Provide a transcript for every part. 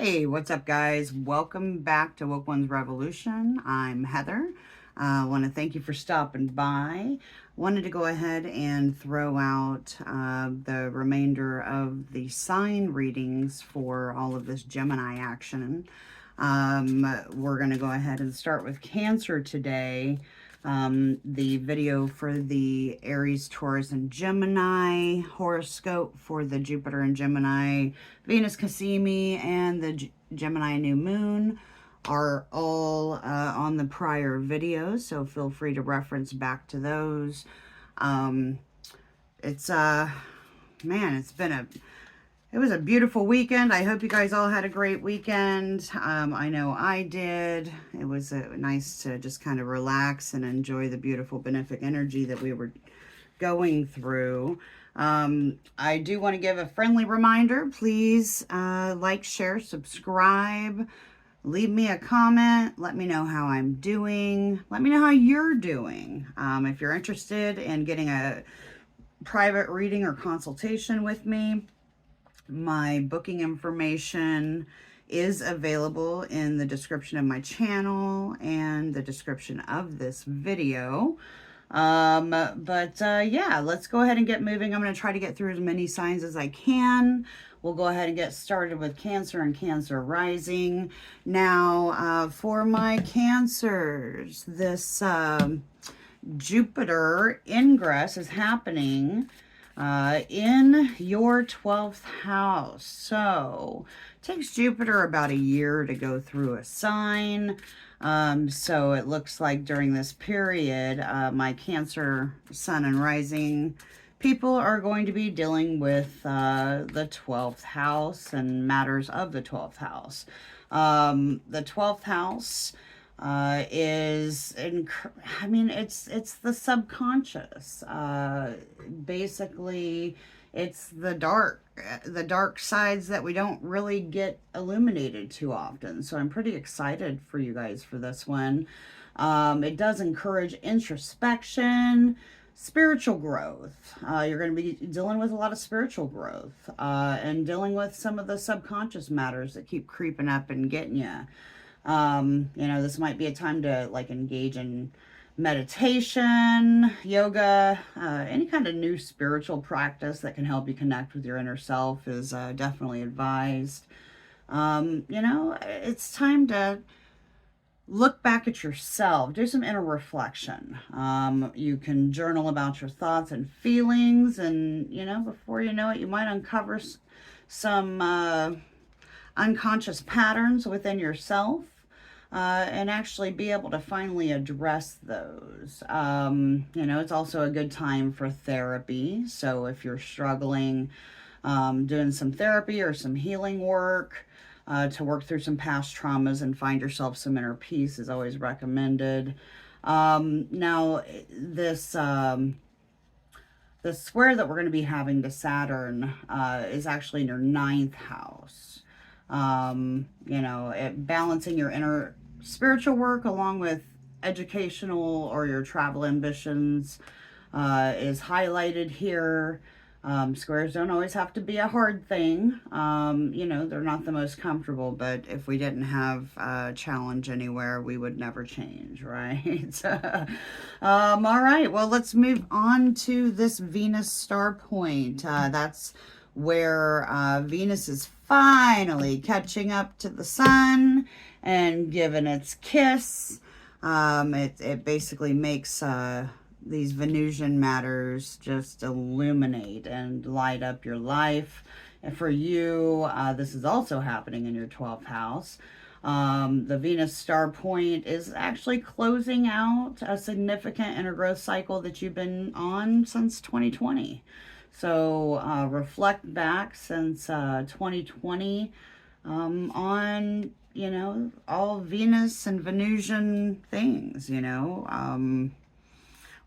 Hey, what's up, guys? Welcome back to Woke.Ones.Revolution. I'm Heather. I want to thank you for stopping by. Wanted to go ahead and throw out the remainder of the sign readings for all of this Gemini action. We're going to go ahead and start with Cancer today. The video for the Aries, Taurus, and Gemini horoscope for the Jupiter and Gemini, Venus, Cazimi, and the Gemini new moon are all on the prior videos, so feel free to reference back to those. It's it was a beautiful weekend. I hope you guys all had a great weekend. I know I did. It was nice to just kind of relax and enjoy the beautiful benefic energy that we were going through. I do want to give a friendly reminder. Please like, share, subscribe. Leave me a comment. Let me know how I'm doing. Let me know how you're doing. If you're interested in getting a private reading or consultation with me, my booking information is available in the description of my channel and the description of this video. Yeah, let's go ahead and get moving. I'm going to try to get through as many signs as I can. We'll go ahead and get started with Cancer and Cancer rising. Now, for my Cancers, this Jupiter ingress is happening in your 12th house. So it takes Jupiter about a year to go through a sign. So it looks like during this period, my Cancer sun and rising people are going to be dealing with the 12th house and matters of the 12th house. The 12th house it's the subconscious. Basically, it's the dark sides that we don't really get illuminated too often. So I'm pretty excited for you guys for this one. It does encourage introspection, spiritual growth. You're going to be dealing with a lot of spiritual growth and dealing with some of the subconscious matters that keep creeping up and getting you. This might be a time to engage in meditation, yoga, any kind of new spiritual practice that can help you connect with your inner self is definitely advised. It's time to look back at yourself, do some inner reflection. You can journal about your thoughts and feelings, and, before you know it, you might uncover some unconscious patterns within yourself and actually be able to finally address those. It's also a good time for therapy. So if you're struggling, doing some therapy or some healing work to work through some past traumas and find yourself some inner peace is always recommended. Now, this the square that we're going to be having to Saturn is actually in your 9th house. Balancing your inner spiritual work along with educational or your travel ambitions is highlighted here. Squares don't always have to be a hard thing. They're not the most comfortable, but if we didn't have a challenge anywhere, we would never change, right? All right, well, let's move on to this Venus star point. That's where Venus is finally catching up to the sun and giving its kiss. It basically makes these Venusian matters just illuminate and light up your life. And for you, this is also happening in your 12th house. The Venus star point is actually closing out a significant inner growth cycle that you've been on since 2020. So reflect back since 2020 on, all Venus and Venusian things,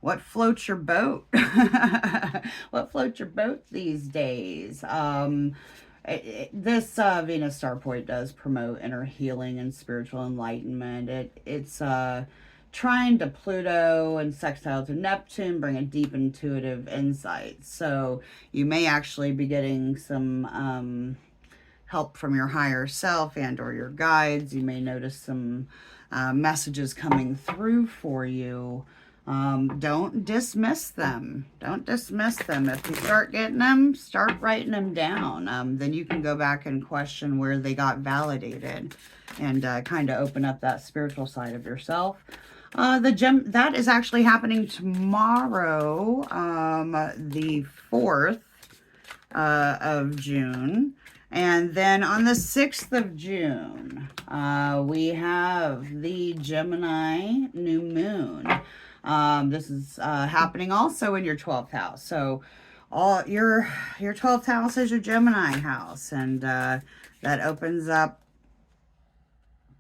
what floats your boat? What floats your boat these days? This Venus star point does promote inner healing and spiritual enlightenment. It's trine to Pluto and sextile to Neptune bring a deep intuitive insight. So you may actually be getting some help from your higher self and or your guides. You may notice some messages coming through for you. Don't dismiss them. Don't dismiss them. If you start getting them, start writing them down. Then you can go back and question where they got validated and kind of open up that spiritual side of yourself. That is actually happening tomorrow, the 4th of June. And then on the 6th of June, we have the Gemini new moon. This is happening also in your 12th house. So all your 12th house is your Gemini house, and that opens up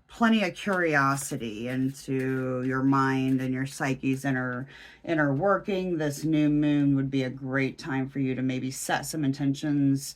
plenty of curiosity into your mind and your psyche's inner working. This new moon would be a great time for you to maybe set some intentions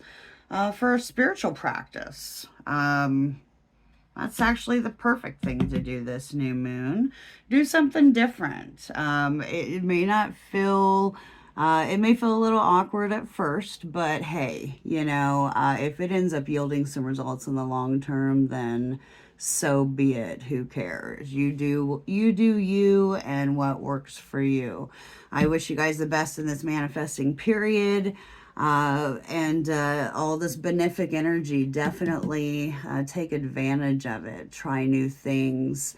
for a spiritual practice. That's actually the perfect thing to do this new moon. Do something different. It may not feel, it may feel a little awkward at first, but hey, you know, if it ends up yielding some results in the long term, then so be it. Who cares? You do you and what works for you. I wish you guys the best in this manifesting period. And all this benefic energy, definitely take advantage of it. Try new things.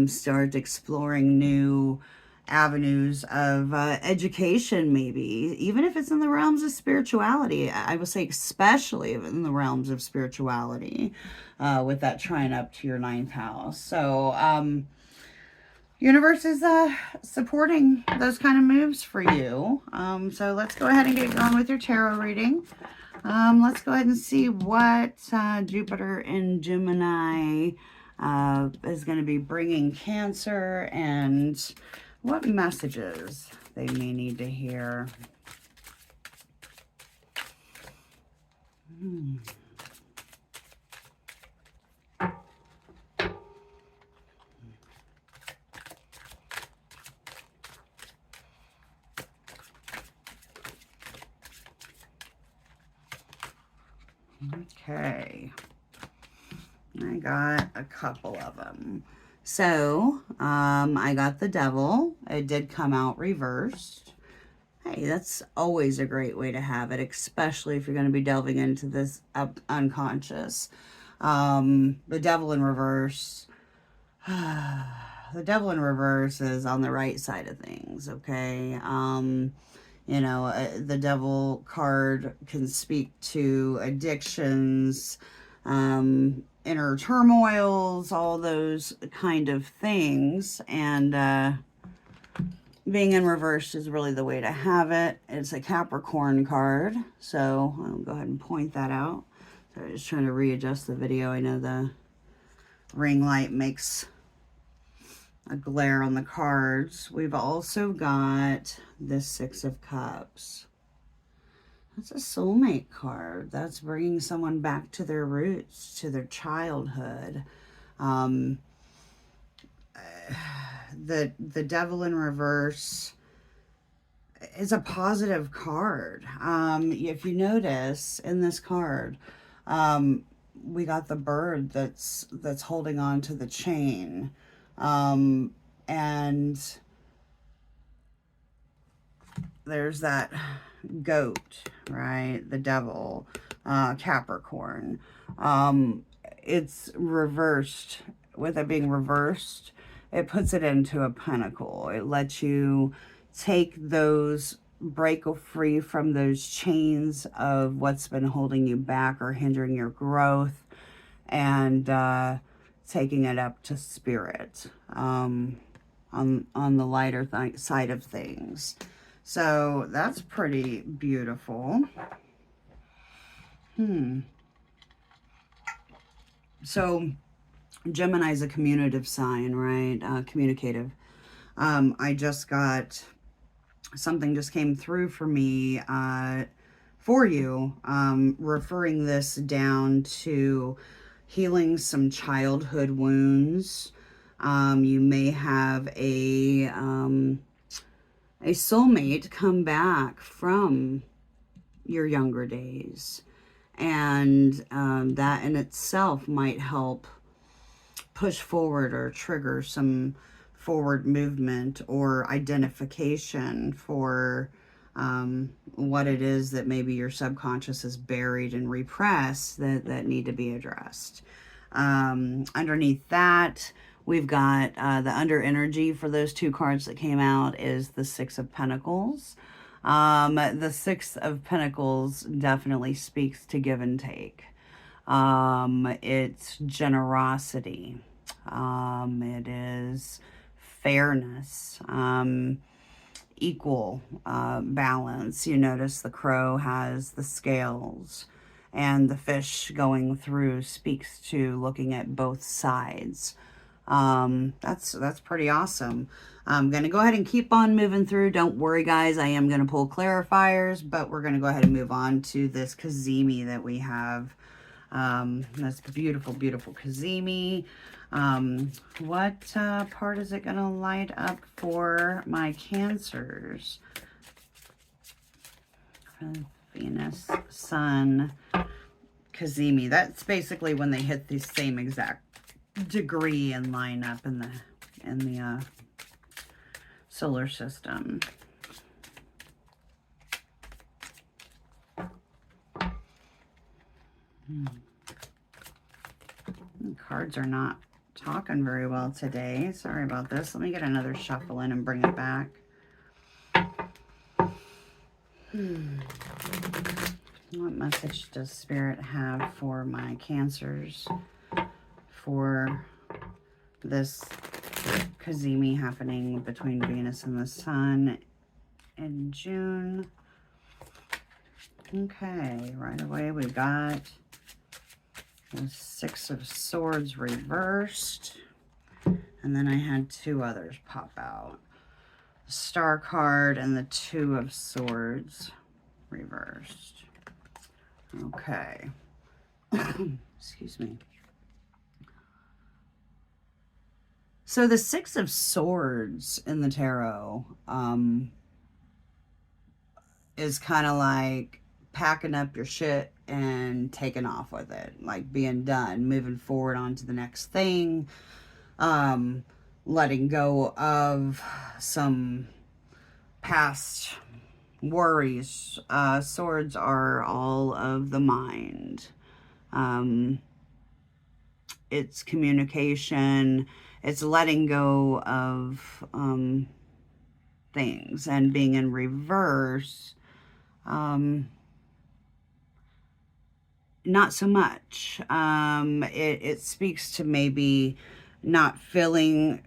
Start exploring new avenues of education, maybe. Even if it's in the realms of spirituality. I would say especially in the realms of spirituality, with that trine up to your 9th house. So, universe is supporting those kind of moves for you. So let's go ahead and get going with your tarot reading. Let's go ahead and see what Jupiter in Gemini is going to be bringing Cancer, and what messages they may need to hear. Okay, I got a couple of them. So, I got the Devil. It did come out reversed. Hey, that's always a great way to have it, especially if you're going to be delving into this unconscious. The Devil in reverse. The Devil in reverse is on the right side of things, okay? You know, the Devil card can speak to addictions, inner turmoils, all those kind of things. And being in reverse is really the way to have it. It's a Capricorn card, so I'll go ahead and point that out. So I'm just trying to readjust the video. I know the ring light makes a glare on the cards. We've also got the 6 of Cups. That's a soulmate card. That's bringing someone back to their roots, to their childhood. The Devil in reverse is a positive card. If you notice in this card, we got the bird that's holding on to the chain. And there's that goat, right? The Devil, Capricorn. It's reversed. With it being reversed, it puts it into a pentacle. It lets you break free from those chains of what's been holding you back or hindering your growth, and taking it up to spirit, on the lighter side of things. So that's pretty beautiful. So Gemini is a communicative sign, right? Communicative. I just got something just came through for me for you, referring this down to healing some childhood wounds. You may have a soulmate come back from your younger days, And that in itself might help push forward or trigger some forward movement or identification for what it is that maybe your subconscious is buried and repressed that need to be addressed. Underneath that, we've got the under energy for those two cards that came out is the Six of Pentacles. The Six of Pentacles definitely speaks to give and take. It's generosity. It is fairness, equal balance. You notice the crow has the scales, and the fish going through speaks to looking at both sides. That's pretty awesome. I'm going to go ahead and keep on moving through. Don't worry, guys. I am going to pull clarifiers, but we're going to go ahead and move on to this Cazimi that we have. That's beautiful, beautiful Cazimi. What part is it going to light up for my Cancers? Venus, Sun, Cazimi. That's basically when they hit the same exact degree and line up in the solar system. Cards are not talking very well today. Sorry about this. Let me get another shuffle in and bring it back. What message does Spirit have for my Cancers for this Cazimi happening between Venus and the Sun in June? Okay, right away we got the Six of Swords reversed, and then I had two others pop out. The Star card and the Two of Swords reversed. Okay. Excuse me. So the Six of Swords in the tarot is kind of like packing up your shit and taking off with it, like being done, moving forward on to the next thing, letting go of some past worries. Swords are all of the mind. It's communication. It's letting go of things, and being in reverse, not so much. It speaks to maybe not feeling,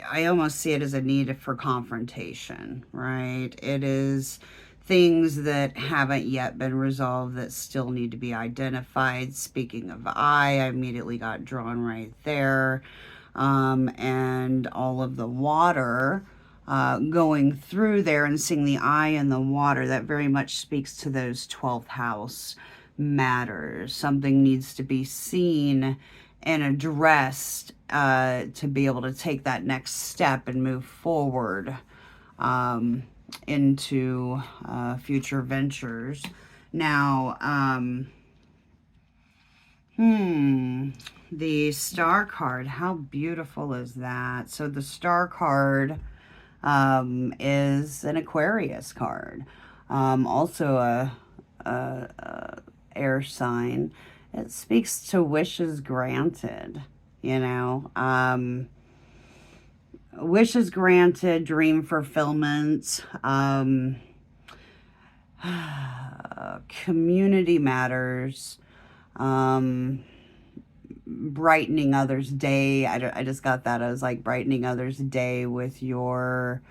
I almost see it as a need for confrontation, right? It is things that haven't yet been resolved that still need to be identified. Speaking of I immediately got drawn right there. And all of the water going through there and seeing the eye in the water, that very much speaks to those 12th house matters. Something needs to be seen and addressed to be able to take that next step and move forward into future ventures. Now, the Star card, how beautiful is that? So the Star card is an Aquarius card, also a air sign. It speaks to wishes granted, you know, wishes granted, dream fulfillment, community matters, brightening others' day. I just got that. I was like brightening others' day with your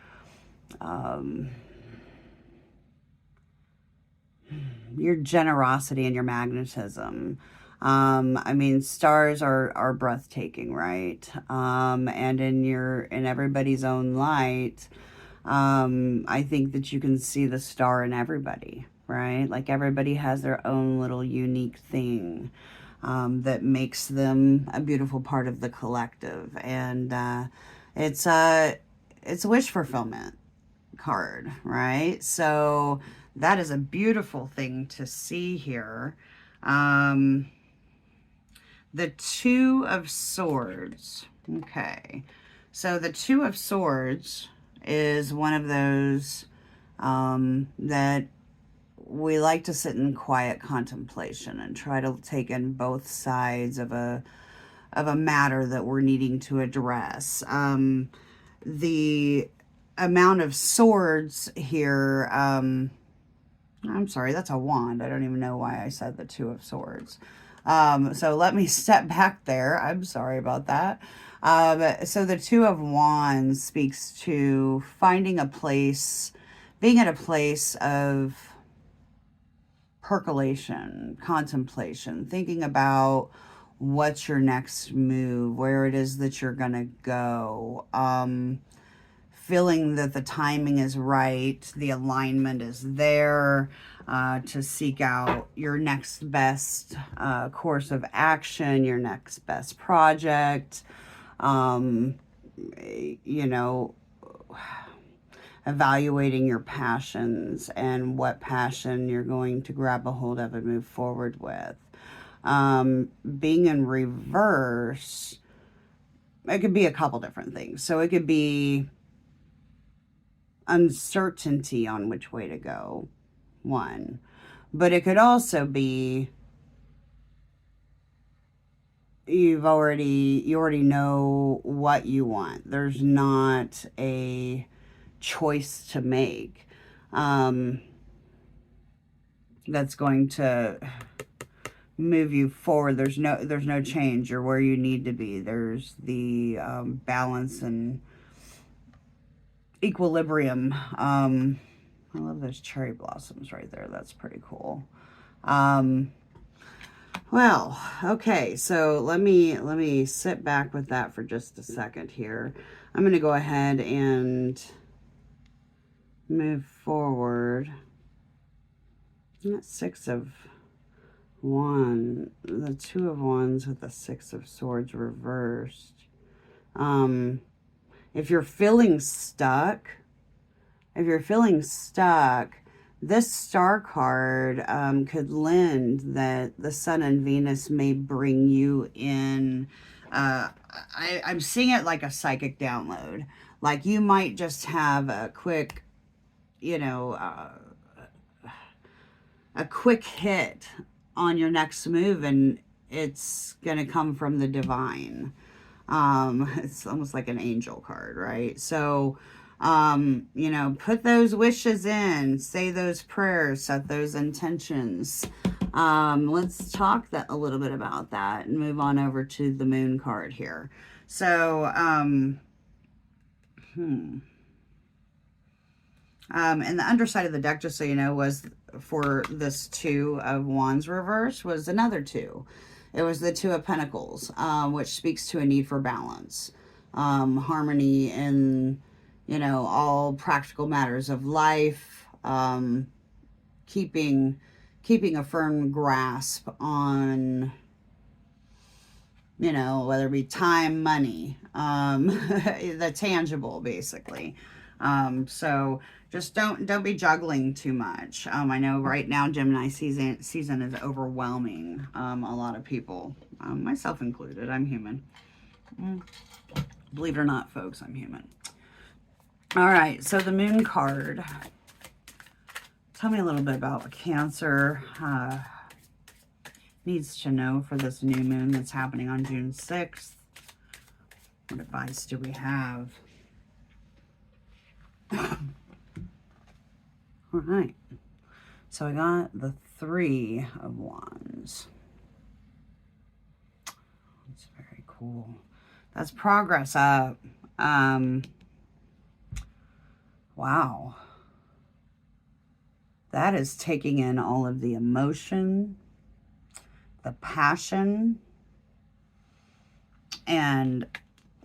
generosity and your magnetism. I mean, stars are breathtaking, right? And in everybody's own light, I think that you can see the star in everybody, right? Like everybody has their own little unique thing that makes them a beautiful part of the collective. And it's a wish fulfillment card, right? So that is a beautiful thing to see here. The Two of Swords. Okay. So the Two of Swords is one of those that we like to sit in quiet contemplation and try to take in both sides of a matter that we're needing to address. The amount of swords here, I'm sorry, that's a wand. I don't even know why I said the Two of Swords. So let me step back there. I'm sorry about that. So the Two of Wands speaks to finding a place, being at a place of percolation, contemplation, thinking about what's your next move, where it is that you're going to go, feeling that the timing is right, the alignment is there, to seek out your next best course of action, your next best project, you know, evaluating your passions and what passion you're going to grab a hold of and move forward with. Being in reverse, it could be a couple different things. So it could be uncertainty on which way to go, one. But it could also be you already know what you want. There's not a choice to make that's going to move you forward. There's no change. You're where you need to be. There's the balance and equilibrium. I love those cherry blossoms right there. That's pretty cool. Well, okay, so let me sit back with that for just a second here. I'm going to go ahead and move forward. That Six of Wands, the Two of Wands with the Six of Swords reversed. If you're feeling stuck, this star card could lend that the Sun and Venus may bring you in. I'm seeing it like a psychic download. Like you might just have a quick, you know, a quick hit on your next move, and it's going to come from the divine. It's almost like an angel card, right? So, you know, put those wishes in, say those prayers, set those intentions. Let's talk a little bit about that and move on over to the moon card here. So, and the underside of the deck, just so you know, was for this Two of Wands reverse was another two. It was the Two of Pentacles, which speaks to a need for balance, harmony in, you know, all practical matters of life, keeping a firm grasp on, you know, whether it be time, money, the tangible, basically. So just don't be juggling too much. I know right now Gemini season is overwhelming a lot of people, myself included. I'm human. Believe it or not, folks, I'm human. All right, so the moon card. Tell me a little bit about what Cancer needs to know for this new moon that's happening on June 6th. What advice do we have? All right, so I got the Three of Wands. That's very cool. That's progress up. Wow. That is taking in all of the emotion, the passion, and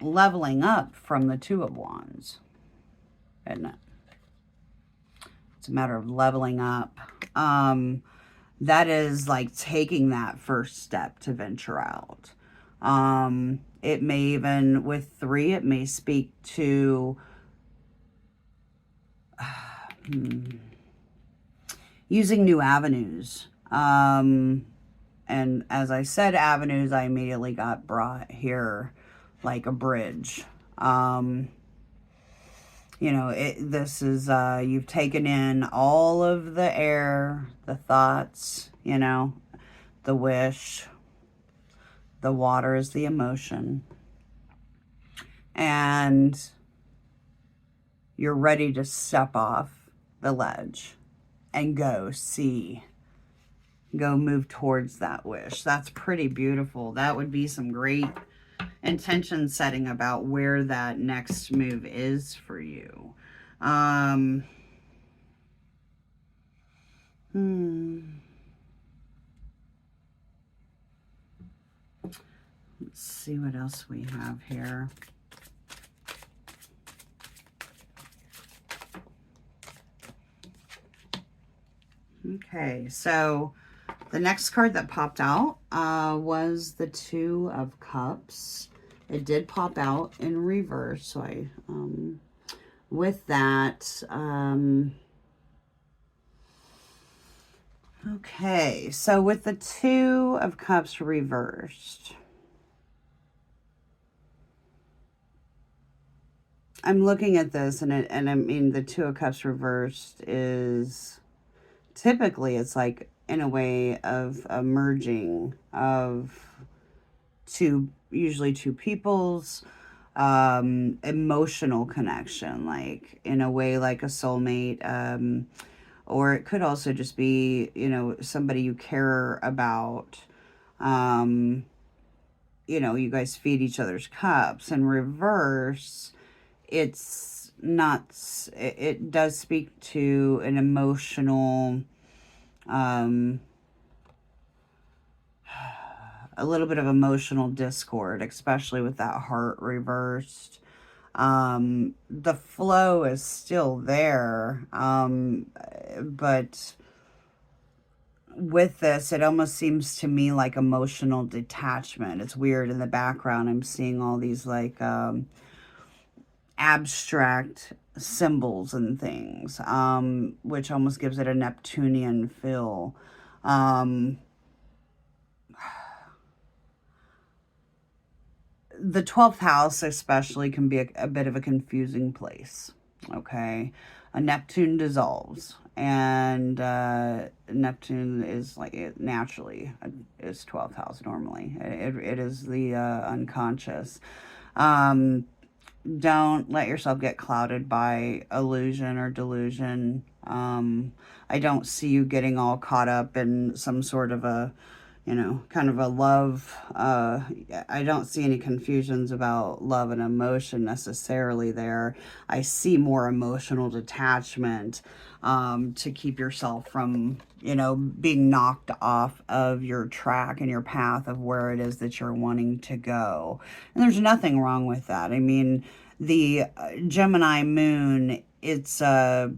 leveling up from the Two of Wands, isn't it? It's a matter of leveling up. That is like taking that first step to venture out. It may even, with three, it may speak to using new avenues. And as I said, avenues, I immediately got brought here like a bridge. You know, this is, you've taken in all of the air, the thoughts, you know, the wish, the water is the emotion. And you're ready to step off the ledge and go see, go move towards that wish. That's pretty beautiful. That would be some great intention setting about where that next move is for you. Let's see what else we have here. Okay, so the next card that popped out was the Two of Cups. It did pop out in reverse, so I, with that, okay, so with the Two of Cups reversed, I'm looking at this, and I mean, the Two of Cups reversed is typically, it's like in a way of a merging of usually two people's emotional connection, like in a way like a soulmate, or it could also just be, you know, somebody you care about. You know, you guys feed each other's cups. In reverse, it's not, it does speak to an emotional, a little bit of emotional discord, especially with that heart reversed. The flow is still there, but with this, it almost seems to me like emotional detachment. It's weird. In the background, I'm seeing all these like abstract symbols and things, which almost gives it a Neptunian feel. The 12th house especially can be a bit of a confusing place, okay? A Neptune dissolves, and Neptune is like, it naturally is 12th house normally. It is the unconscious. Don't let yourself get clouded by illusion or delusion. I don't see you getting all caught up in some sort of a, you know, kind of a love. I don't see any confusions about love and emotion necessarily there. I see more emotional detachment to keep yourself from, you know, being knocked off of your track and your path of where it is that you're wanting to go. And there's nothing wrong with that. I mean, the Gemini moon, it's a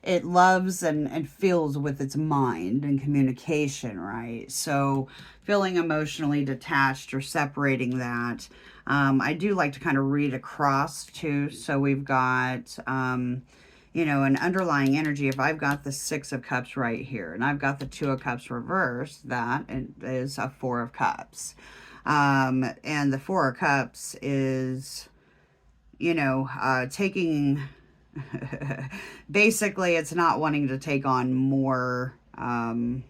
it loves and feels with its mind and communication, right? So feeling emotionally detached or separating that. I do like to kind of read across too. So we've got, you know, an underlying energy. If I've got the Six of Cups right here and I've got the Two of Cups reversed, that is a Four of Cups. And the Four of Cups is, you know, taking... basically, it's not wanting to take on more. You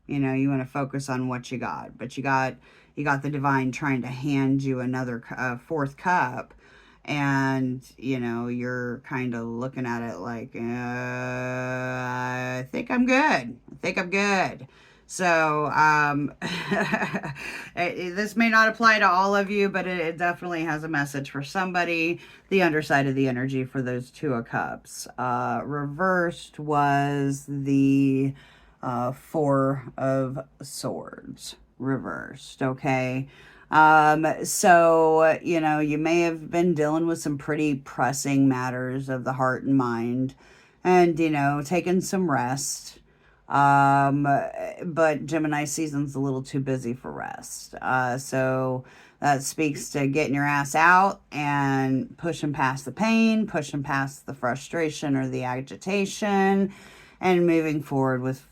know, you want to focus on what you got, but you got the divine trying to hand you another fourth cup, and you know, you're kind of looking at it like, I think I'm good. I think I'm good. So, this may not apply to all of you, but it definitely has a message for somebody. The underside of the energy for those Two of Cups. Reversed was the Four of Swords. Reversed, okay? So, you know, you may have been dealing with some pretty pressing matters of the heart and mind, and, you know, taking some rest. But Gemini season's a little too busy for rest. So that speaks to getting your ass out and pushing past the pain, pushing past the frustration or the agitation, and moving forward with,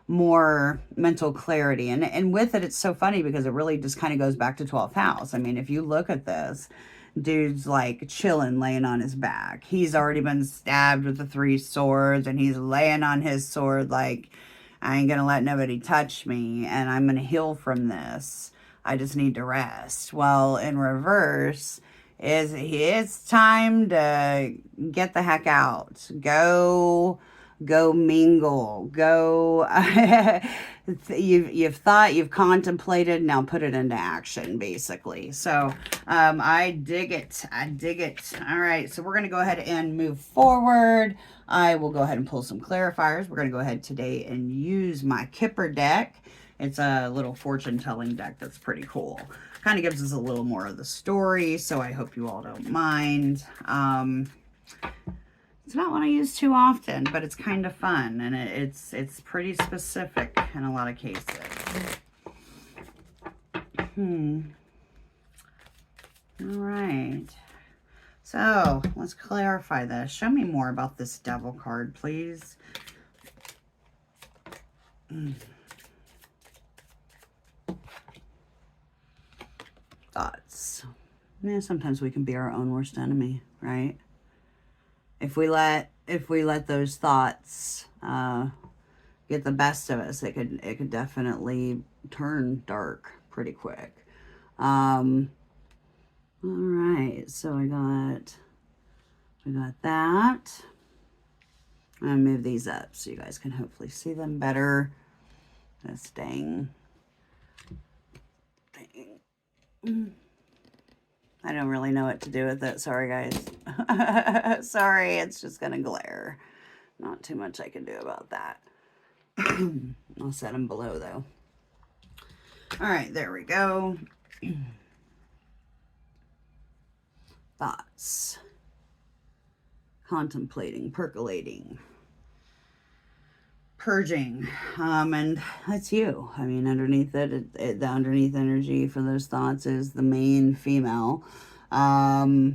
more mental clarity. And with it, it's so funny because it really just kind of goes back to 12th house. I mean, if you look at this, dude's like chilling, laying on his back. He's already been stabbed with the 3 swords, and he's laying on his sword like, I ain't gonna let nobody touch me, and I'm gonna heal from this. I just need to rest. Well, in reverse, it's time to get the heck out. Go mingle. Go. You've thought, you've contemplated, now put it into action, basically. So I dig it. I dig it. All right, so we're going to go ahead and move forward. I will go ahead and pull some clarifiers. We're going to go ahead today and use my Kipper deck. It's a little fortune-telling deck that's pretty cool. Kind of gives us a little more of the story, so I hope you all don't mind. It's not one I use too often, but it's kind of fun, and it's pretty specific in a lot of cases. All right. So let's clarify this. Show me more about this Devil card, please. Thoughts. Yeah, sometimes we can be our own worst enemy, right? If we let those thoughts get the best of us, it could definitely turn dark pretty quick. All right, so we got that. I'm gonna move these up so you guys can hopefully see them better. This dang. I don't really know what to do with it. Sorry, guys. Sorry, it's just going to glare. Not too much I can do about that. I'll set them below, though. All right, there we go. Thoughts. Contemplating, percolating. Purging. And that's you. I mean, underneath it, the underneath energy for those thoughts is the main female. So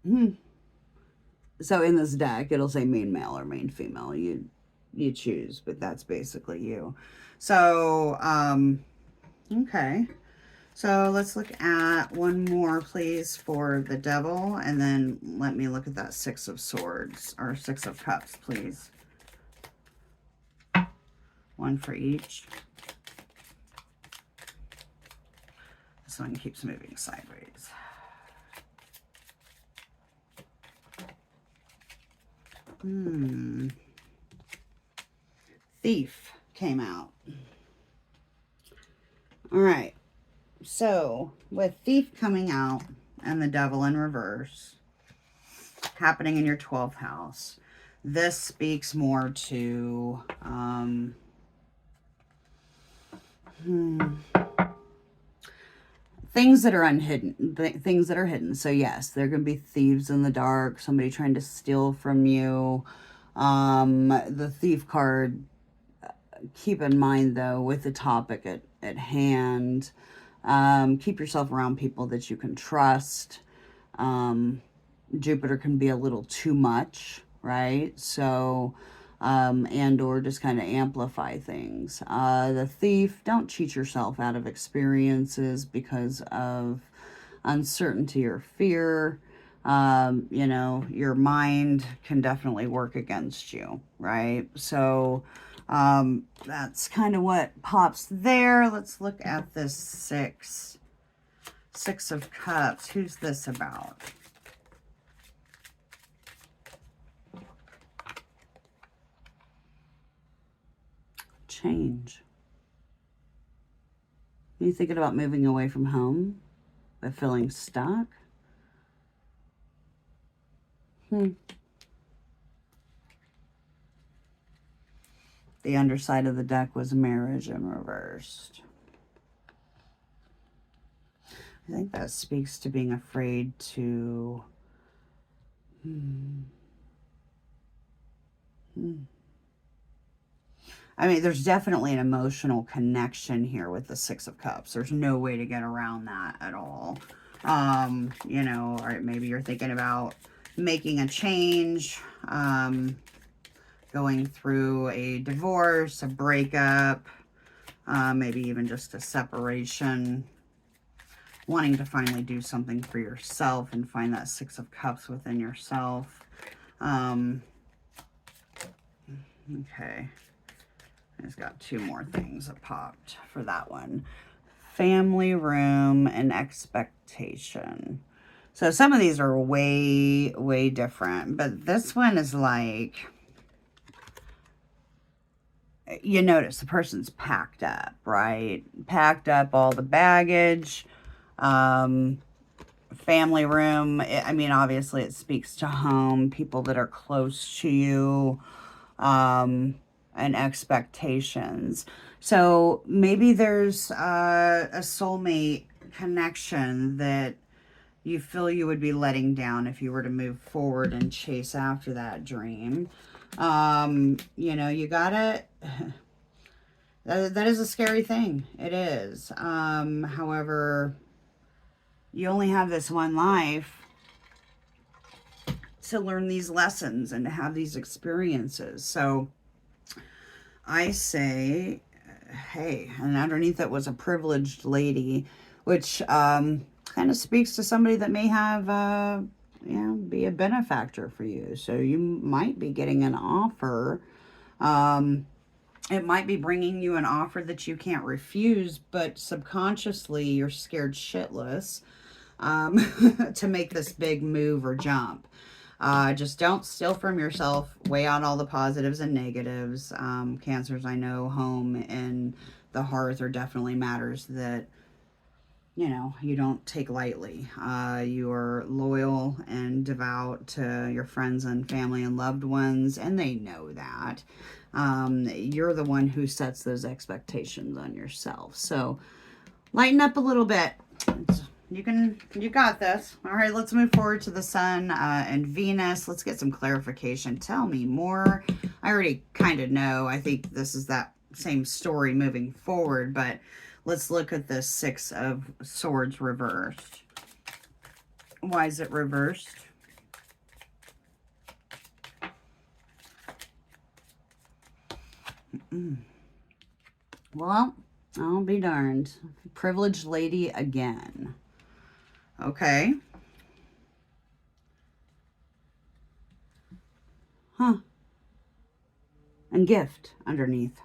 in this deck, it'll say main male or main female. You choose, but that's basically you. So, okay. So let's look at one more, please, for the Devil. And then let me look at that 6 of Swords, or 6 of Cups, please. One for each. This one keeps moving sideways. Thief came out. All right. So with Thief coming out and the Devil in reverse happening in your 12th house, this speaks more to things that are unhidden, things that are hidden. So yes, there are going to be thieves in the dark, somebody trying to steal from you. The Thief card, keep in mind though, with the topic at hand, keep yourself around people that you can trust. Jupiter can be a little too much, right? So, and or just kind of amplify things. The Thief, don't cheat yourself out of experiences because of uncertainty or fear. You know, your mind can definitely work against you, right? So, that's kind of what pops there. Let's look at this 6 of Cups. Who's this about? Change. Are you thinking about moving away from home but feeling stuck? The underside of the deck was marriage in reversed. I think that speaks to being afraid to I mean, there's definitely an emotional connection here with the 6 of Cups. There's no way to get around that at all. You know, or maybe you're thinking about making a change, going through a divorce, a breakup, maybe even just a separation, wanting to finally do something for yourself and find that Six of Cups within yourself. Okay. I just got two more things that popped for that one. Family room and expectation. So some of these are way, way different. But this one is like, you notice the person's packed up, right? Packed up all the baggage. Family room, I mean, obviously it speaks to home, people that are close to you, and expectations. So maybe there's a soulmate connection that you feel you would be letting down if you were to move forward and chase after that dream. You know, you gotta, that is a scary thing. It is. However, you only have this one life to learn these lessons and to have these experiences. So I say, hey, and underneath it was a privileged lady, which kind of speaks to somebody that may have, you know, be a benefactor for you. So you might be getting an offer. It might be bringing you an offer that you can't refuse, but subconsciously you're scared shitless to make this big move or jump. Just don't steal from yourself. Weigh out all the positives and negatives. Cancers, I know home and the hearth are definitely matters that, you know, you don't take lightly. You are loyal and devout to your friends and family and loved ones, and they know that. You're the one who sets those expectations on yourself. So lighten up a little bit. You got this. All right, let's move forward to the sun and Venus. Let's get some clarification. Tell me more. I already kind of know. I think this is that same story moving forward, but let's look at the Six of Swords reversed. Why is it reversed? Well, I'll be darned. Privileged lady again. Okay. Huh. And gift underneath.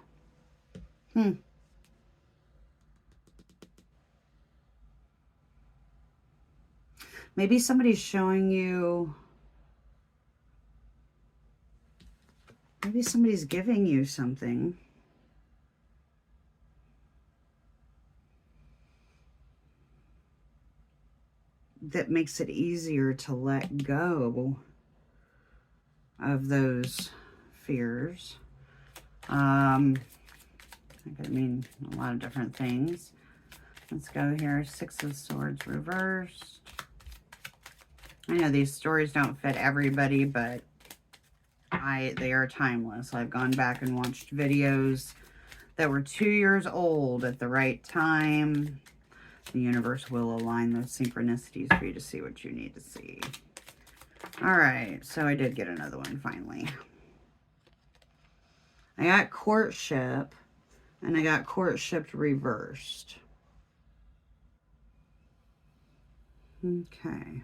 Maybe somebody's showing you, maybe somebody's giving you something that makes it easier to let go of those fears. I could mean a lot of different things. Let's go here. Six of Swords reversed. I know these stories don't fit everybody, but they are timeless. I've gone back and watched videos that were 2 years old at the right time. The universe will align those synchronicities for you to see what you need to see. All right, so I did get another one finally. I got courtship, and I got courtship reversed. Okay.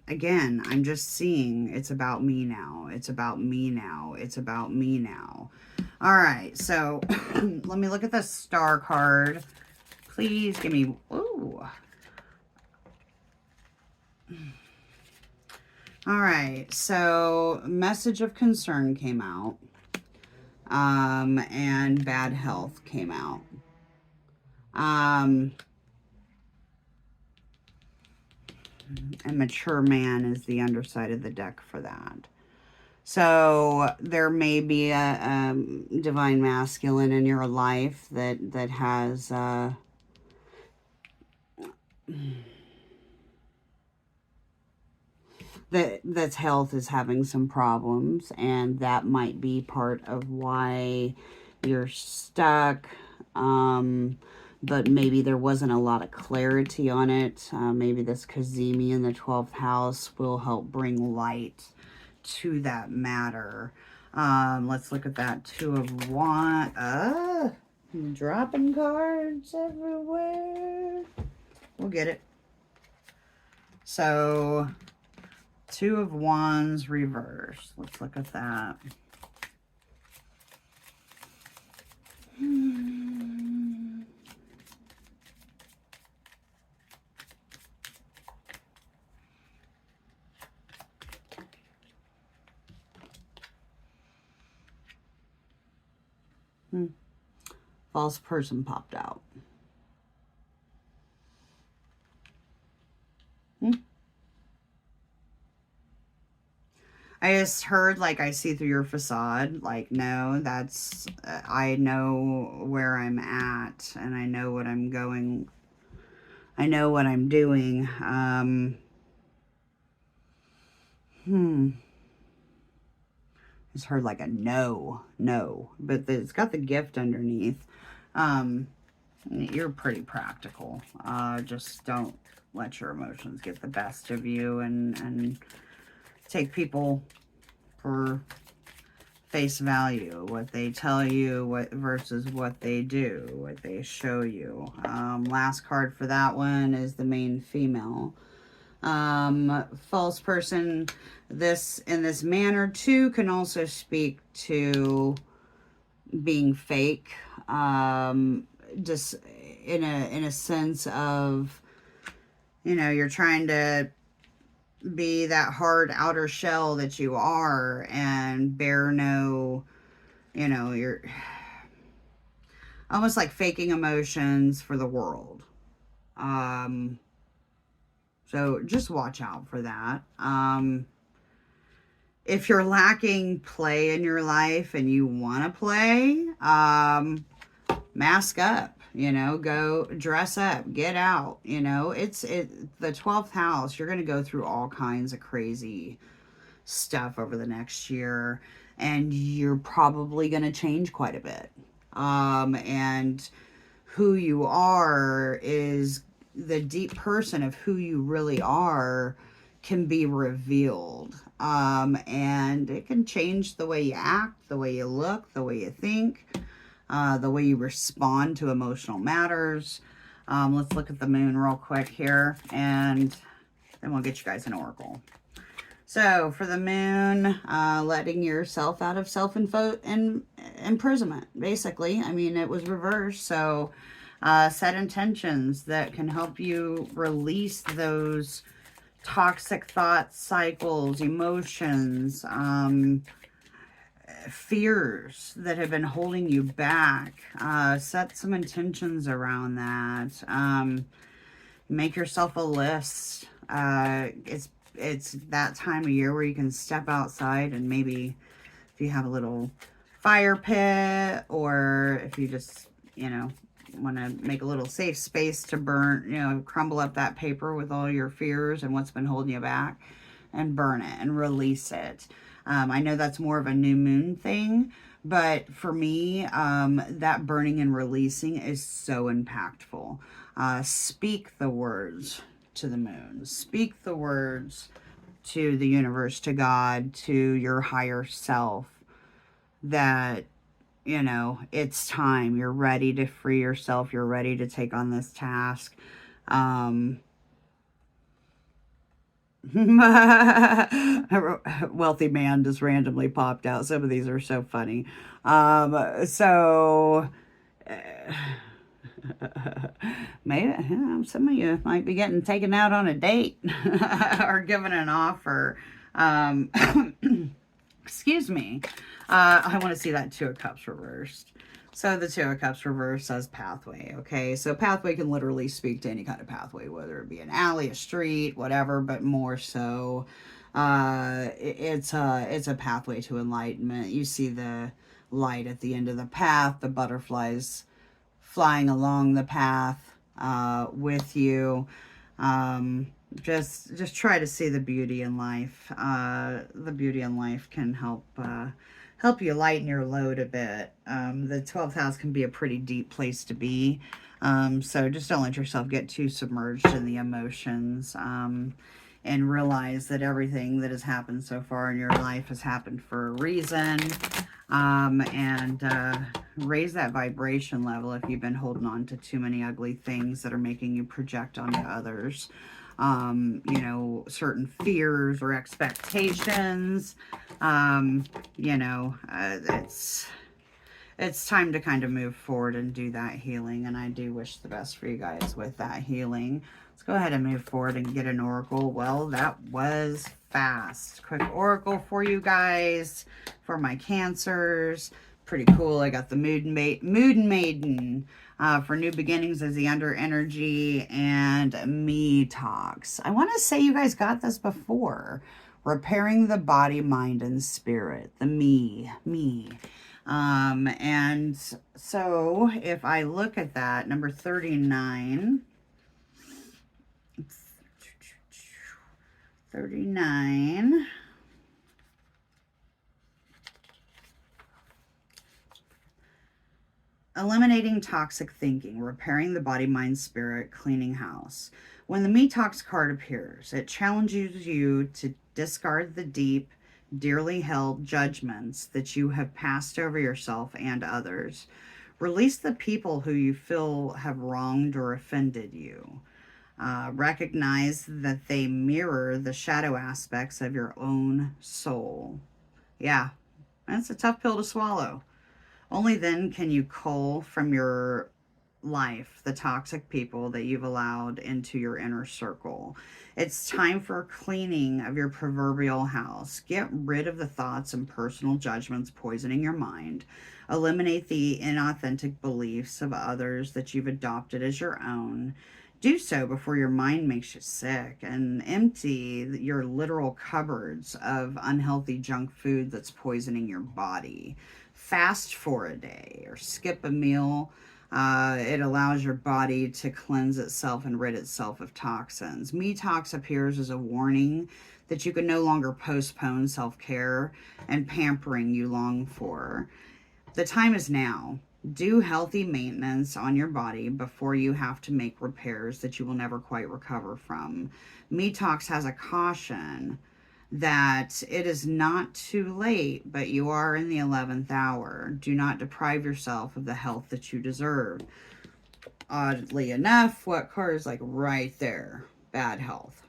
Again, I'm just seeing it's about me now. It's about me now. It's about me now. All right, so let me look at the star card. Please give me, ooh. All right, so message of concern came out, and bad health came out. A mature man is the underside of the deck for that. So there may be a divine masculine in your life that has that's health is having some problems, and that might be part of why you're stuck. But maybe there wasn't a lot of clarity on it. Maybe this Cazimi in the 12th house will help bring light to that matter. Let's look at that Two of Wands. Dropping cards everywhere. We'll get it. So, Two of Wands reverse. Let's look at that. False person popped out. I just heard, like, I see through your facade. Like, no, that's, I know where I'm at, and I know what I'm going, I know what I'm doing. Just heard like a no, but it's got the gift underneath. You're pretty practical. Just don't let your emotions get the best of you, and take people for face value, what they tell you, what versus what they do, what they show you. Last card for that one is the main female. False person, this in this manner too can also speak to being fake, just in a sense of, you know, you're trying to be that hard outer shell that you are and bear no, you know, you're almost like faking emotions for the world. So just watch out for that. If you're lacking play in your life and you want to play, mask up, you know, go dress up, get out, you know, the 12th house, you're going to go through all kinds of crazy stuff over the next year, and you're probably going to change quite a bit. And who you are is the deep person of who you really are can be revealed. And it can change the way you act, the way you look, the way you think, the way you respond to emotional matters. Let's look at the moon real quick here, and then we'll get you guys an oracle. So for the moon, letting yourself out of imprisonment, basically. I mean, it was reversed. So set intentions that can help you release those toxic thoughts, cycles, emotions, fears that have been holding you back. Set some intentions around that. Make yourself a list. It's that time of year where you can step outside, and maybe if you have a little fire pit, or if you just, you know, want to make a little safe space to burn, you know, crumble up that paper with all your fears and what's been holding you back, and burn it and release it. I know that's more of a new moon thing, but for me, that burning and releasing is so impactful. Speak the words to the moon. Speak the words to the universe, to God, to your higher self, that, you know, it's time. You're ready to free yourself. You're ready to take on this task. A wealthy man just randomly popped out. Some of these are so funny. Maybe, you know, some of you might be getting taken out on a date or given an offer. Excuse me. I want to see that Two of Cups reversed. So the Two of Cups reversed says pathway, okay? So pathway can literally speak to any kind of pathway, whether it be an alley, a street, whatever, but more so, it's a pathway to enlightenment. You see the light at the end of the path, the butterflies flying along the path with you. Just try to see the beauty in life. The beauty in life can help you lighten your load a bit. The 12th house can be a pretty deep place to be. So just don't let yourself get too submerged in the emotions. and realize that everything that has happened so far in your life has happened for a reason. And raise that vibration level if you've been holding on to too many ugly things that are making you project onto others. You know, certain fears or expectations. You know, it's time to kind of move forward and do that healing. And I do wish the best for you guys with that healing. Let's go ahead and move forward and get an oracle. Well, that was fast. Quick oracle for you guys, for my Cancers. Pretty cool. I got the Moon Maiden for new beginnings as the under energy, and me talks. I want to say you guys got this before. Repairing the body, mind, and spirit. The me. And so if I look at that, number 39, eliminating toxic thinking, repairing the body, mind, spirit, cleaning house. When the Me Talks card appears, it challenges you to discard the deep, dearly held judgments that you have passed over yourself and others. Release the people who you feel have wronged or offended you. Recognize that they mirror the shadow aspects of your own soul. Yeah, that's a tough pill to swallow. Only then can you cull from your life the toxic people that you've allowed into your inner circle. It's time for a cleaning of your proverbial house. Get rid of the thoughts and personal judgments poisoning your mind. Eliminate the inauthentic beliefs of others that you've adopted as your own. Do so before your mind makes you sick, and empty your literal cupboards of unhealthy junk food that's poisoning your body. Fast for a day or skip a meal. It allows your body to cleanse itself and rid itself of toxins. Me Talks appears as a warning that you can no longer postpone self-care and pampering you long for. The time is now. Do healthy maintenance on your body before you have to make repairs that you will never quite recover from. Me Talks has a caution that it is not too late, but you are in the 11th hour. Do not deprive yourself of the health that you deserve. Oddly enough, what card is like right there? Bad health.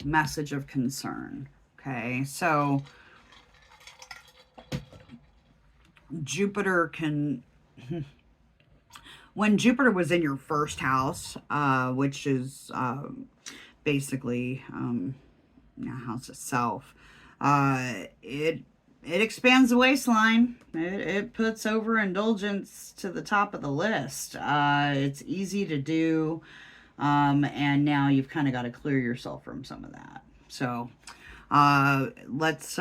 Message of concern. Okay, so Jupiter can... When Jupiter was in your first house, which is basically... house itself, it expands the waistline. It puts overindulgence to the top of the list. It's easy to do, and now you've kind of got to clear yourself from some of that. So let's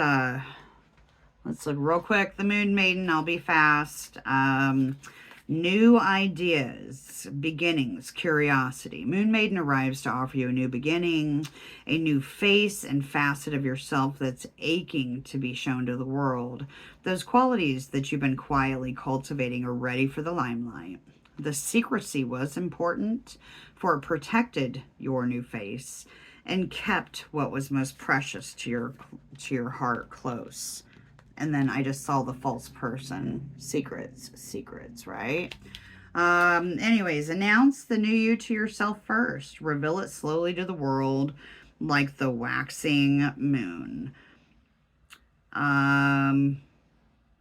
look real quick. The Moon Maiden, I'll be fast. New ideas, beginnings, curiosity. Moon Maiden arrives to offer you a new beginning, a new face and facet of yourself that's aching to be shown to the world. Those qualities that you've been quietly cultivating are ready for the limelight. The secrecy was important, for it protected your new face and kept what was most precious to your heart close. And then I just saw the false person. Secrets, right? Anyways, announce the new you to yourself first. Reveal it slowly to the world like the waxing moon.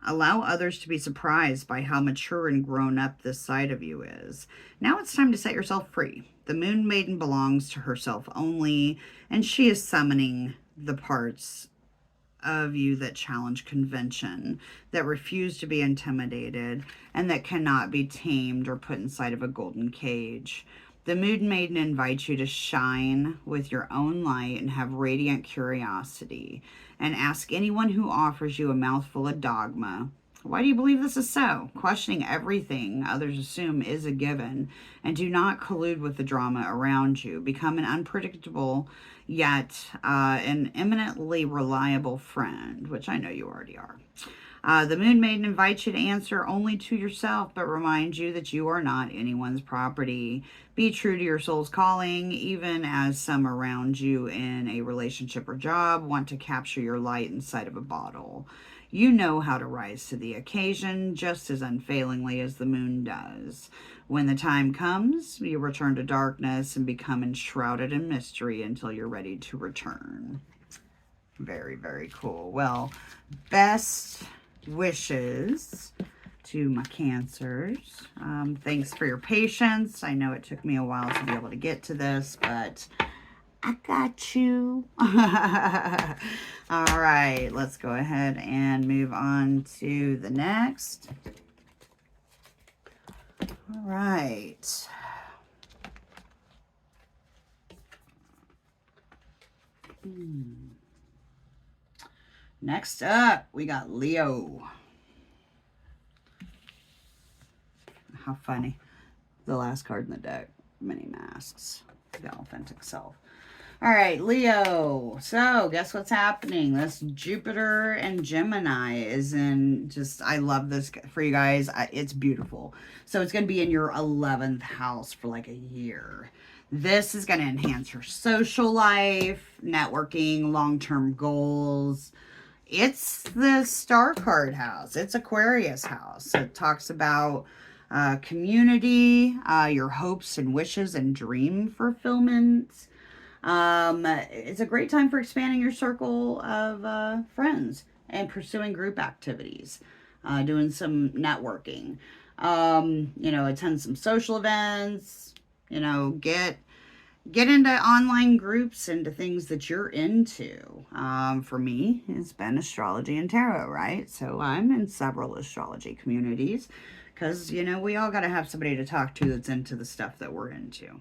Allow others to be surprised by how mature and grown up this side of you is. Now it's time to set yourself free. The Moon Maiden belongs to herself only, and she is summoning the parts of you that challenge convention, that refuse to be intimidated, and that cannot be tamed or put inside of a golden cage. The Moon Maiden invites you to shine with your own light and have radiant curiosity, and ask anyone who offers you a mouthful of dogma, why do you believe this is so? Questioning everything others assume is a given, and do not collude with the drama around you. Become an unpredictable yet an eminently reliable friend, which I know you already are. The Moon Maiden invites you to answer only to yourself, but reminds you that you are not anyone's property. Be true to your soul's calling, even as some around you in a relationship or job want to capture your light inside of a bottle. You know how to rise to the occasion just as unfailingly as the moon does. When the time comes, you return to darkness and become enshrouded in mystery until you're ready to return. Very, very cool. Well, best wishes to my Cancers. Thanks for your patience. I know it took me a while to be able to get to this, but I got you. All right, let's go ahead and move on to the next. All right. Next up, we got Leo. How funny. The last card in the deck, many masks, the authentic self. All right, Leo. So guess what's happening? This Jupiter and Gemini is in I love this for you guys. It's beautiful. So it's going to be in your 11th house for like a year. This is going to enhance your social life, networking, long-term goals. It's the star card house. It's Aquarius house. It talks about community, your hopes and wishes and dream fulfillment. It's a great time for expanding your circle of friends and pursuing group activities, doing some networking, attend some social events, get into online groups, into things that you're into. For me, it's been astrology and tarot, right? So I'm in several astrology communities because, we all got to have somebody to talk to that's into the stuff that we're into.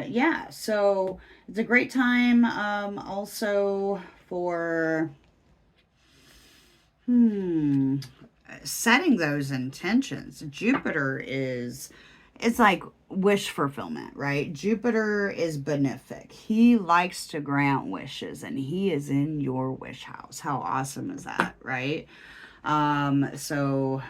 Yeah, so it's a great time, also for, setting those intentions. Jupiter it's like wish fulfillment, right? Jupiter is benefic. He likes to grant wishes, and he is in your wish house. How awesome is that, right? So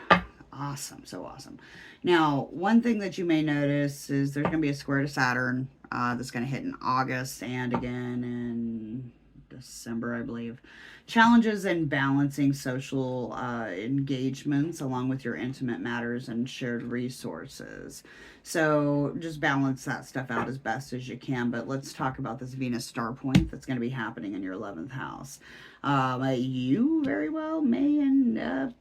awesome. So awesome. Now, one thing that you may notice is there's going to be a square to Saturn that's going to hit in August and again in December, I believe. Challenges in balancing social engagements along with your intimate matters and shared resources. So just balance that stuff out as best as you can. But let's talk about this Venus star point that's going to be happening in your 11th house. You very well may end up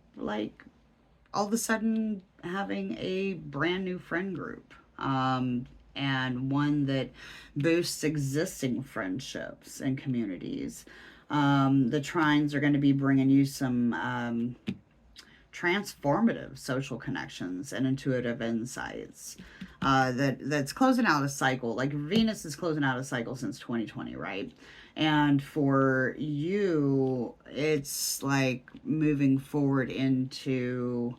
all of a sudden having a brand new friend group, and one that boosts existing friendships and communities. The trines are going to be bringing you some transformative social connections and intuitive insights. That's closing out a cycle. Like Venus is closing out a cycle since 2020, right? And for you, it's like moving forward into,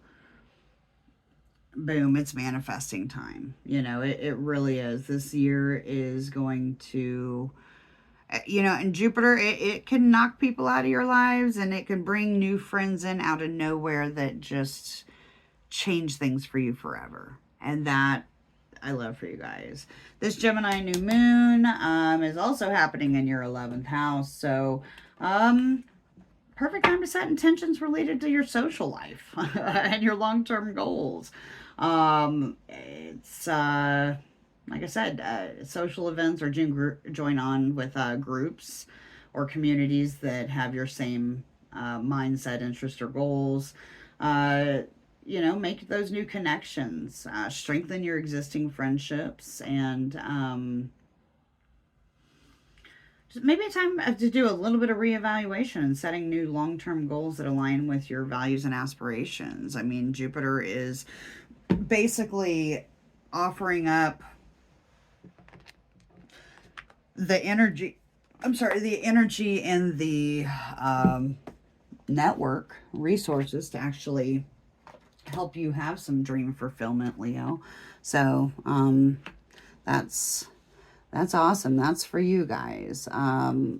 boom, it's manifesting time. It really is. This year is going to, and Jupiter, it can knock people out of your lives, and it can bring new friends in out of nowhere that just change things for you forever. And that I love for you guys. This Gemini new moon is also happening in your 11th house. So, perfect time to set intentions related to your social life and your long-term goals. It's, like I said, social events or join on with groups or communities that have your same mindset, interest, or goals. Make those new connections, strengthen your existing friendships, and maybe a time to do a little bit of reevaluation and setting new long-term goals that align with your values and aspirations. I mean, Jupiter is basically offering up the energy and the network resources to actually help you have some dream fulfillment, Leo. So that's That's awesome. That's for you guys.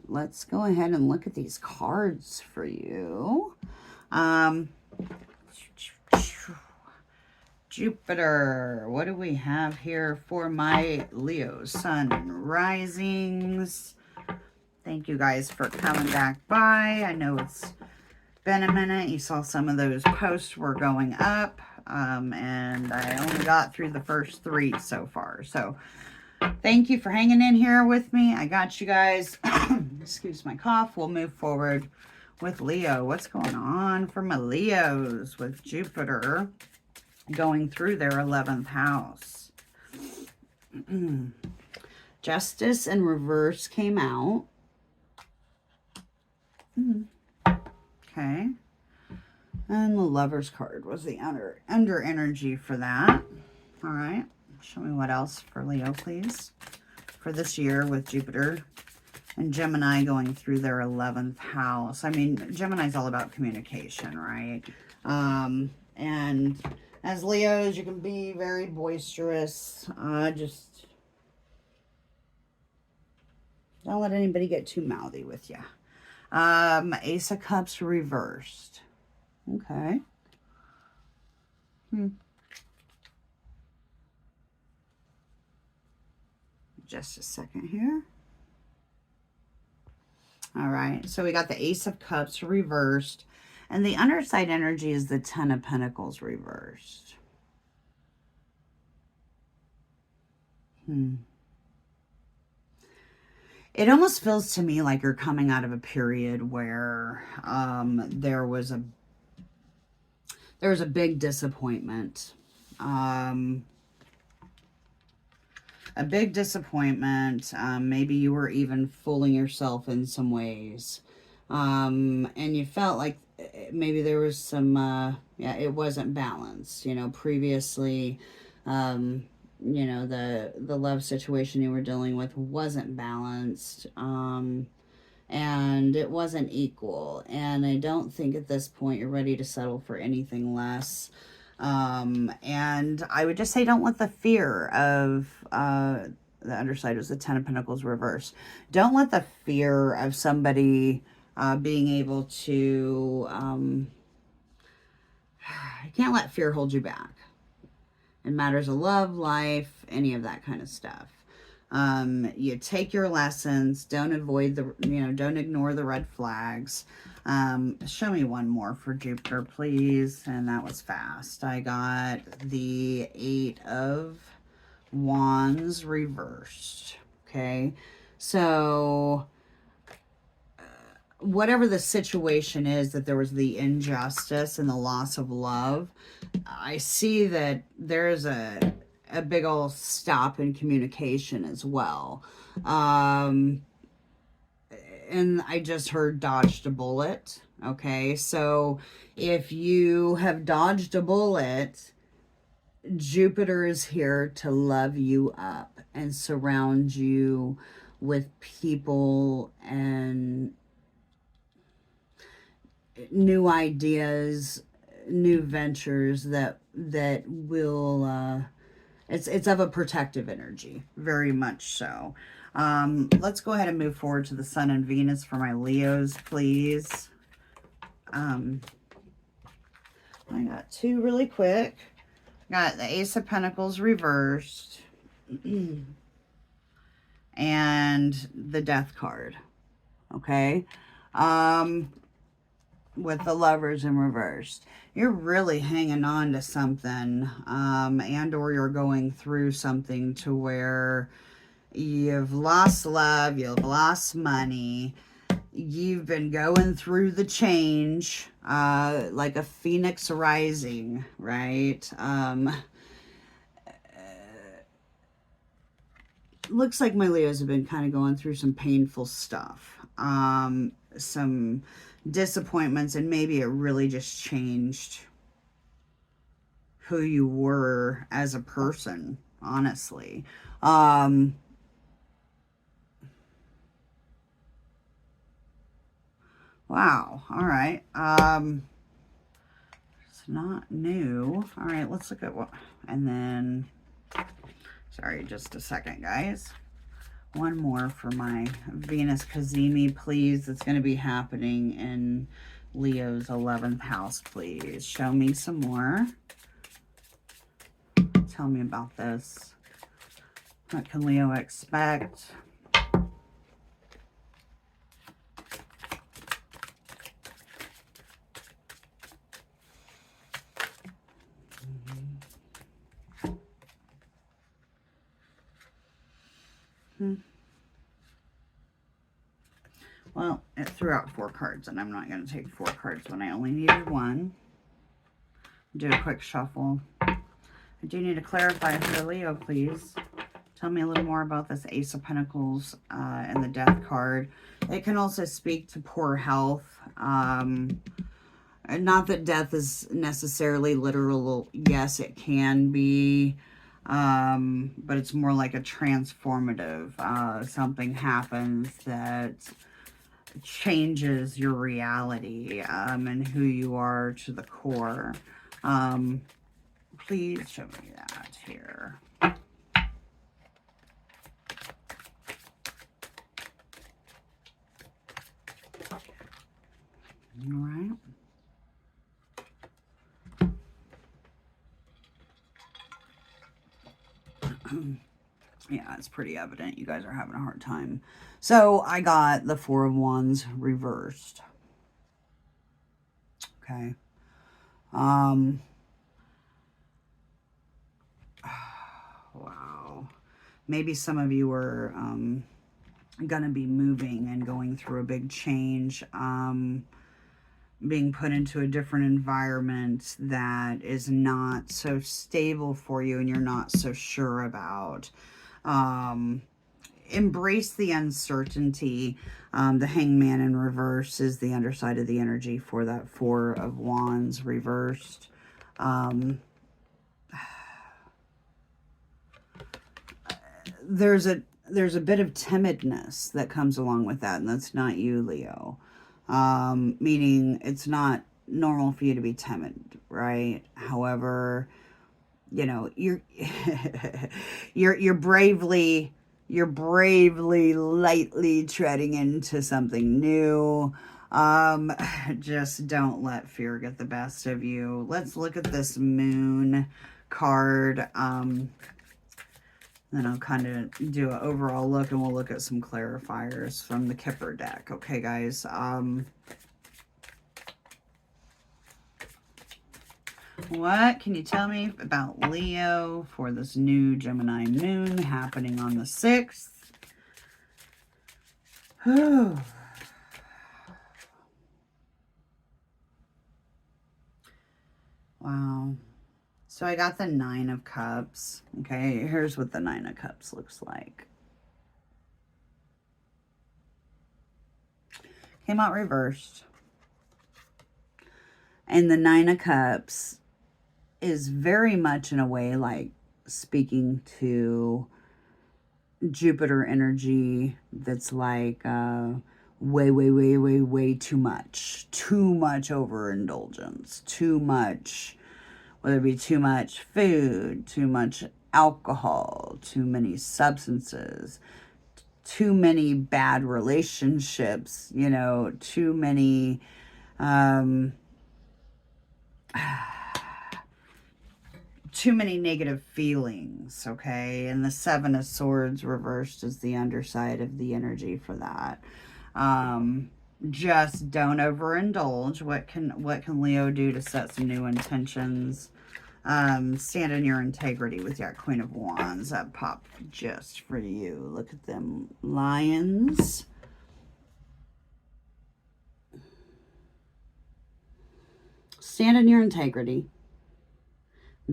Let's go ahead and look at these cards for you. Jupiter. What do we have here for my Leo sun and risings? Thank you guys for coming back by. I know it's been a minute. You saw some of those posts were going up. And I only got through the first 3 so far. So thank you for hanging in here with me. I got you guys. Excuse my cough. We'll move forward with Leo. What's going on for my Leos with Jupiter going through their 11th house? Justice in reverse came out. Okay. And the Lover's card was the under energy for that. All right. Show me what else for Leo, please. For this year with Jupiter and Gemini going through their 11th house. I mean, Gemini's all about communication, right? And as Leos, you can be very boisterous. Just don't let anybody get too mouthy with you. Ace of Cups reversed. Okay. Just a second here. All right. So we got the Ace of Cups reversed. And the underside energy is the Ten of Pentacles reversed. It almost feels to me like you're coming out of a period where there was a big disappointment. A big disappointment. Maybe you were even fooling yourself in some ways. And you felt like maybe there was some, yeah, it wasn't balanced. You know, previously, you know, the love situation you were dealing with wasn't balanced. And it wasn't equal. And I don't think at this point you're ready to settle for anything less. And I would just say don't let the fear of, the underside was the Ten of Pentacles reversed. Don't let the fear of somebody being able to, you can't let fear hold you back in matters of love, life, any of that kind of stuff. You take your lessons, don't avoid the, you know, don't ignore the red flags. Show me one more for Jupiter, please. And that was fast. I got the 8 of Wands reversed. Okay. So whatever the situation is, that there was the injustice and the loss of love, I see that there's a big old stop in communication as well. And I just heard dodged a bullet. Okay, so if you have dodged a bullet, Jupiter is here to love you up and surround you with people and new ideas, new ventures that will, it's of a protective energy, very much so. Let's go ahead and move forward to the Sun and Venus for my Leos, please. I got 2 really quick. Got the Ace of Pentacles reversed. And the Death card. Okay. With the Lovers in reversed. You're really hanging on to something. And or you're going through something to where you've lost love, you've lost money, you've been going through the change, like a phoenix rising, right? Looks like my Leos have been kind of going through some painful stuff, some disappointments, and maybe it really just changed who you were as a person, honestly. Wow. All right. It's not new. All right. Let's look at what, and then, sorry, just a second, guys. One more for my Venus Cazimi, please. It's going to be happening in Leo's 11th house, please. Show me some more. Tell me about this. What can Leo expect? Well, it threw out 4 cards, and I'm not going to take 4 cards when I only needed 1. Do a quick shuffle. I do need to clarify for Leo, please. Tell me a little more about this Ace of Pentacles and the Death card. It can also speak to poor health. Not that death is necessarily literal. Yes, it can be. But it's more like a transformative. Something happens that changes your reality and who you are to the core. Please show me that here. All right. Yeah, it's pretty evident you guys are having a hard time. So I got the 4 of Wands reversed. Okay. Wow. Maybe some of you are going to be moving and going through a big change. Being put into a different environment that is not so stable for you and you're not so sure about. Embrace the uncertainty. The Hangman in reverse is the underside of the energy for that 4 of Wands reversed. There's a bit of timidness that comes along with that, and that's not you, Leo. Meaning it's not normal for you to be timid, right? However, you know, you're bravely lightly treading into something new. Just don't let fear get the best of you. Let's look at this moon card. Then I'll kind of do an overall look, and we'll look at some clarifiers from the Kipper deck. Okay, guys. What can you tell me about Leo for this new Gemini moon happening on the 6th? Wow. So I got the 9 of Cups. Okay, here's what the 9 of Cups looks like. Came out reversed. And the 9 of Cups is very much in a way like speaking to Jupiter energy that's like way too much. Too much overindulgence. Too much, whether it be too much food, too much alcohol, too many substances, too many bad relationships, you know, too many too many negative feelings, okay? And the 7 of Swords reversed is the underside of the energy for that. Just don't overindulge. What can Leo do to set some new intentions? Stand in your integrity with that Queen of Wands. That popped just for you. Look at them lions. Stand in your integrity.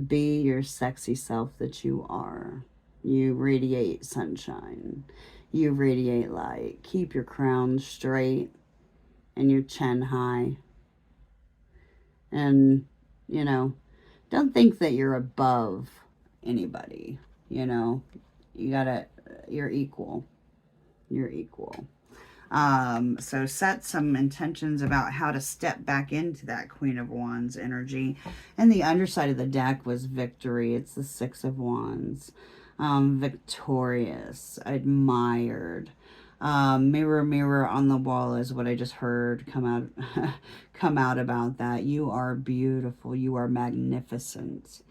Be your sexy self that you are. You radiate sunshine. You radiate light. Keep your crown straight and your chin high. And, you know, don't think that you're above anybody. You know, you're equal. You're equal. So set some intentions about how to step back into that Queen of Wands energy. And the underside of the deck was victory. It's the 6 of Wands. Victorious, admired. Mirror, mirror on the wall is what I just heard come out, come out about that. You are beautiful. You are magnificent.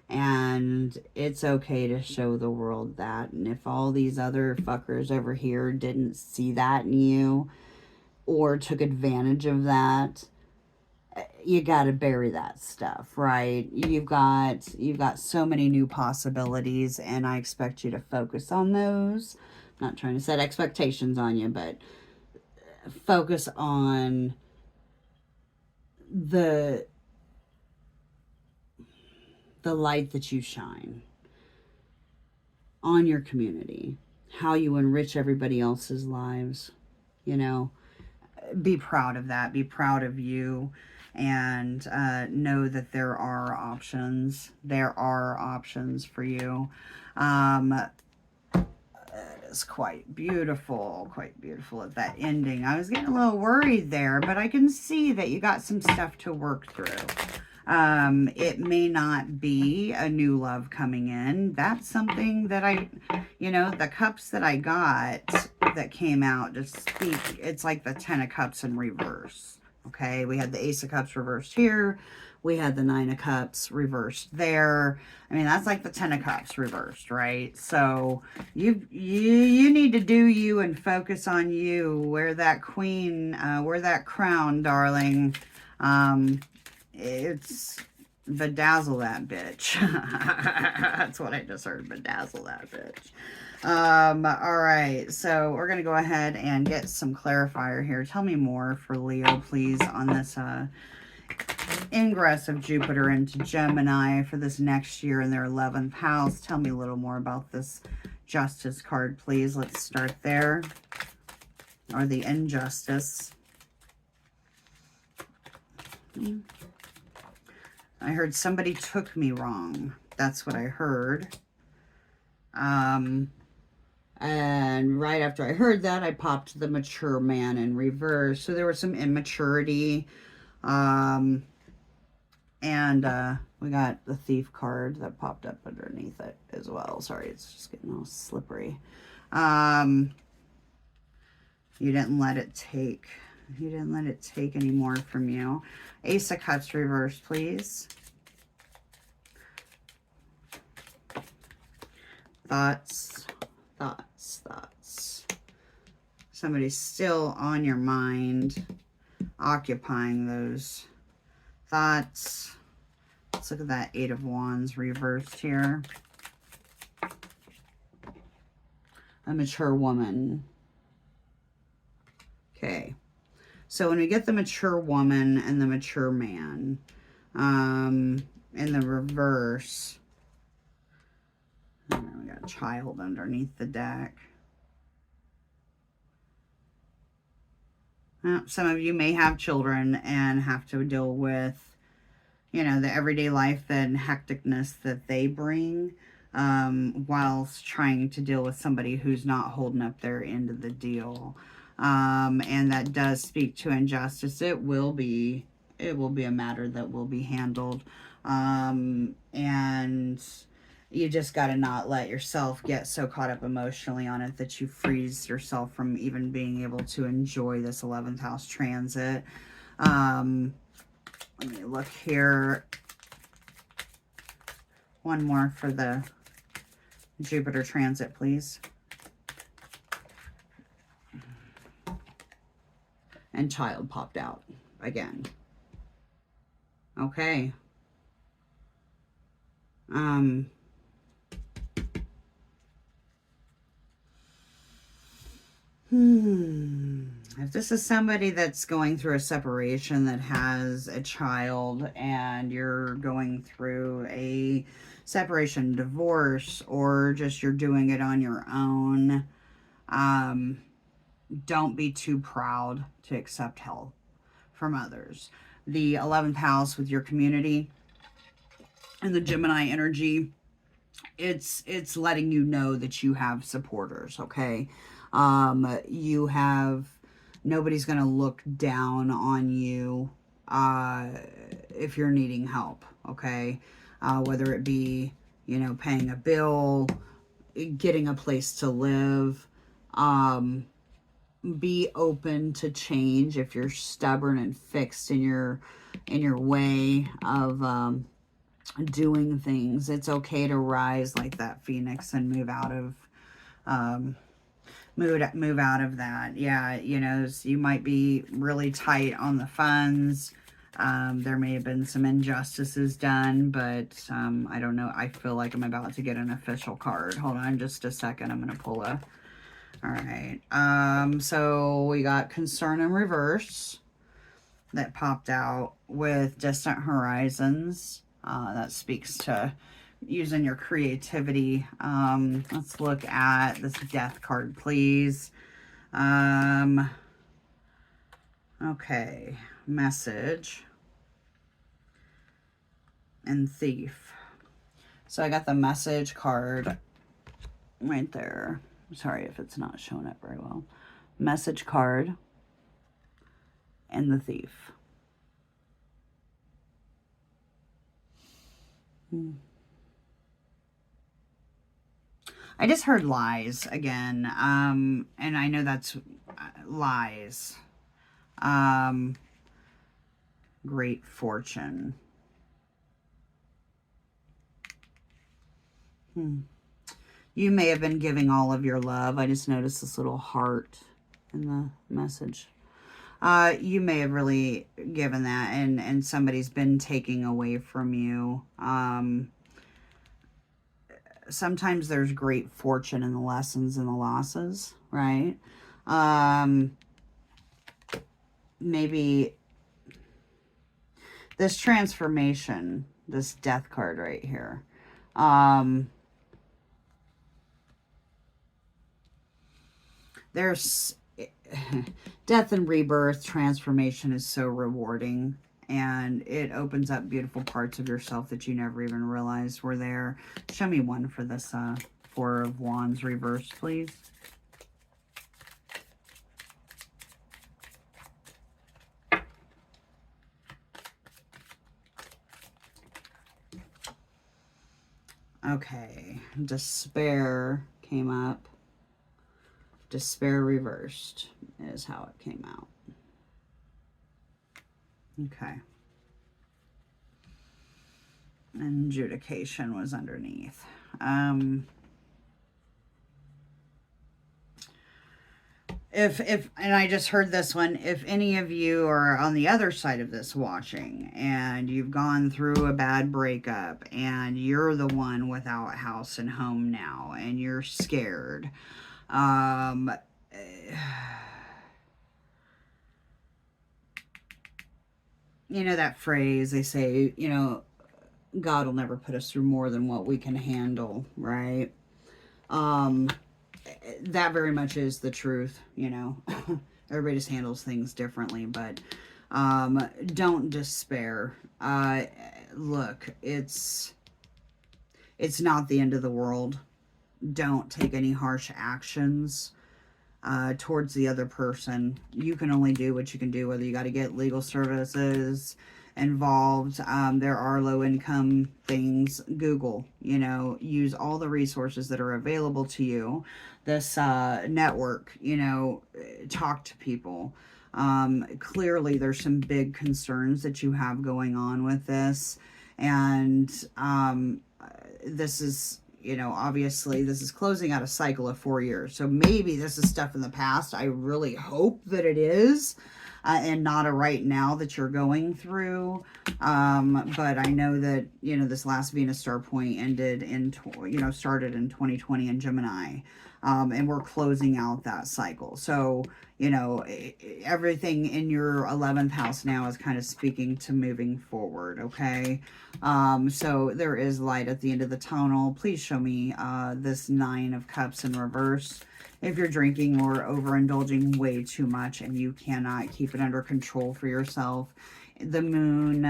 And it's okay to show the world that. And if all these other fuckers over here didn't see that in you or took advantage of that, you got to bury that stuff, right? You've got so many new possibilities, and I expect you to focus on those. I'm not trying to set expectations on you, but focus on the light that you shine on your community, how you enrich everybody else's lives. You know, be proud of that. Be proud of you. And know that there are options. There are options for you. It is quite beautiful at that ending. I was getting a little worried there, but I can see that you got some stuff to work through. It may not be a new love coming in. That's something that the cups that I got that came out just speak. It's like the 10 of Cups in reverse. Okay, we had the Ace of Cups reversed here. We had the 9 of Cups reversed there. I mean, that's like the 10 of Cups reversed, right? So you need to do you and focus on you. Wear that queen, wear that crown, darling. It's bedazzle that bitch. That's what I just heard, bedazzle that bitch. All right, so we're going to go ahead and get some clarifier here. Tell me more for Leo, please, on this ingress of Jupiter into Gemini for this next year in their 11th house. Tell me a little more about this Justice card, please. Let's start there. Or the Injustice. I heard somebody took me wrong. That's what I heard. And right after I heard that, I popped the Mature Man in reverse. So there was some immaturity. And we got the Thief card that popped up underneath it as well. Sorry, it's just getting all slippery. You didn't let it take. You didn't let it take any more from you. Ace of Cups reverse, please. Thoughts. Somebody's still on your mind, occupying those thoughts. Let's look at that 8 of Wands reversed here. A mature woman. Okay. So when we get the mature woman and the mature man, in the reverse, and then we got a child underneath the deck. Some of you may have children and have to deal with, the everyday life and hecticness that they bring, whilst trying to deal with somebody who's not holding up their end of the deal. And that does speak to injustice. It will be a matter that will be handled. And you just got to not let yourself get so caught up emotionally on it that you freeze yourself from even being able to enjoy this 11th house transit. Let me look here. One more for the Jupiter transit, please. And child popped out again. Okay. If this is somebody that's going through a separation that has a child and you're going through a separation, divorce, or just you're doing it on your own, don't be too proud to accept help from others. The 11th house with your community and the Gemini energy, it's letting you know that you have supporters, okay? Nobody's going to look down on you if you're needing help, okay? Whether it be, paying a bill, getting a place to live. Be open to change. If you're stubborn and fixed in your way of doing things, it's okay to rise like that phoenix and move out of move out of that. Yeah, you know, so you might be really tight on the funds. There may have been some injustices done, but I don't know. I feel like I'm about to get an official card. Hold on just a second. I'm going to pull a... All right. So we got concern in reverse that popped out with distant horizons. That speaks to using your creativity. Let's look at this death card, please. Okay. Message and thief. So I got the message card right there. Sorry if it's not showing up very well. Message card and the thief. I just heard lies again. And I know that's lies. Great fortune. You may have been giving all of your love. I just noticed this little heart in the message. You may have really given that, and somebody's been taking away from you. Sometimes there's great fortune in the lessons and the losses, right? Maybe this transformation, this death card right here. There's death and rebirth. Transformation is so rewarding, and it opens up beautiful parts of yourself that you never even realized were there. Show me one for this Four of Wands reverse, please. Okay, despair came up. Despair reversed is how it came out. Okay. And adjudication was underneath. And I just heard this one, if any of you are on the other side of this watching and you've gone through a bad breakup and you're the one without house and home now and you're scared, you know that phrase, they say, you know, God will never put us through more than what we can handle, right? That very much is the truth, you know. Everybody just handles things differently, but don't despair. Look, it's not the end of the world. Don't take any harsh actions towards the other person. You can only do what you can do, whether you got to get legal services involved. There are low-income things. Google, you know, use all the resources that are available to you. This network, you know, talk to people. Clearly, there's some big concerns that you have going on with this. And this is, you know, obviously this is closing out a cycle of 4 years. So maybe this is stuff in the past. I really hope that it is. And not a right now that you're going through. But I know that, you know, this last Venus star point ended in, you know, started in 2020 in Gemini. And we're closing out that cycle. So, you know, everything in your 11th house now is kind of speaking to moving forward, okay? So there is light at the end of the tunnel. Please show me this Nine of Cups in reverse. If you're drinking or overindulging way too much and you cannot keep it under control for yourself. The moon,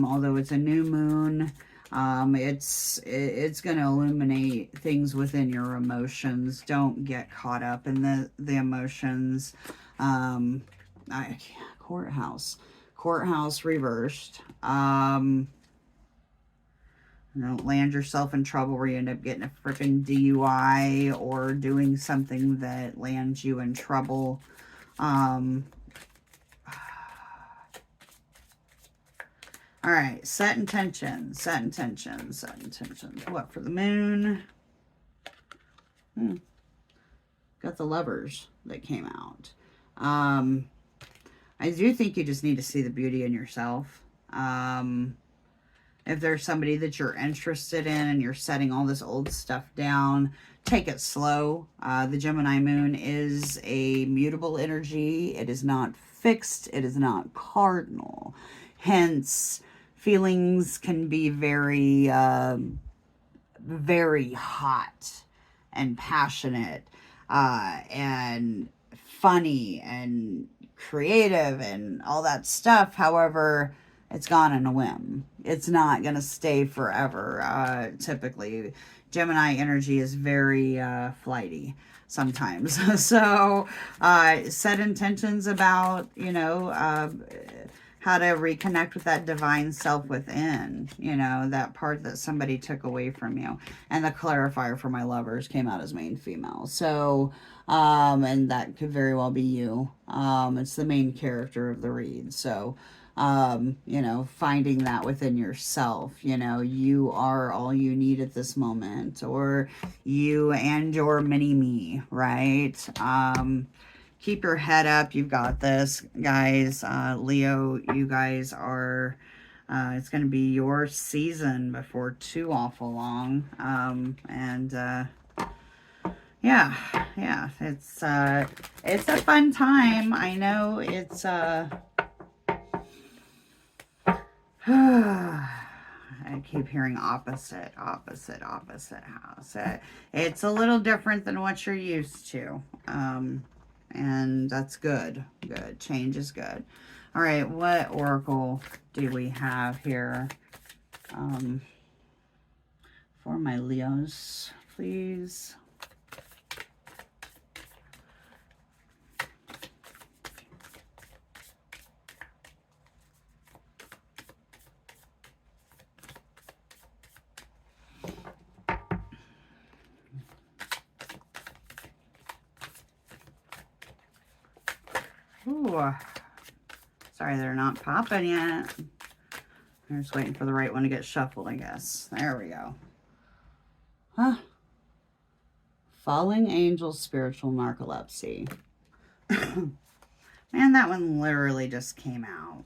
although it's a new moon, it's going to illuminate things within your emotions. Don't get caught up in the emotions. Courthouse reversed. Don't land yourself in trouble where you end up getting a freaking DUI or doing something that lands you in trouble. All right, set intentions, set intentions, set intentions. What, for the moon? Got the Lovers that came out. I do think you just need to see the beauty in yourself. If there's somebody that you're interested in and you're setting all this old stuff down, take it slow. The Gemini moon is a mutable energy. It is not fixed. It is not cardinal. Hence, feelings can be very, very hot and passionate and funny and creative and all that stuff. However, it's gone in a whim. It's not going to stay forever. Typically, Gemini energy is very flighty sometimes. So set intentions about, you know, how to reconnect with that divine self within, you know, that part that somebody took away from you. And the clarifier for my Lovers came out as main female. So, and that could very well be you. It's the main character of the read. So, you know, finding that within yourself, you know, you are all you need at this moment, or you and your mini me, right? Keep your head up. You've got this, guys. Leo, you guys are, it's going to be your season before too awful long. Yeah, it's a fun time. I know it's, I keep hearing opposite house. It's a little different than what you're used to. And that's good. Good. Change is good. All right. What oracle do we have here? For my Leos, please. Ooh, sorry, they're not popping yet. I'm just waiting for the right one to get shuffled, I guess. There we go. Huh. Falling Angels, Spiritual Narcolepsy. Man, that one literally just came out.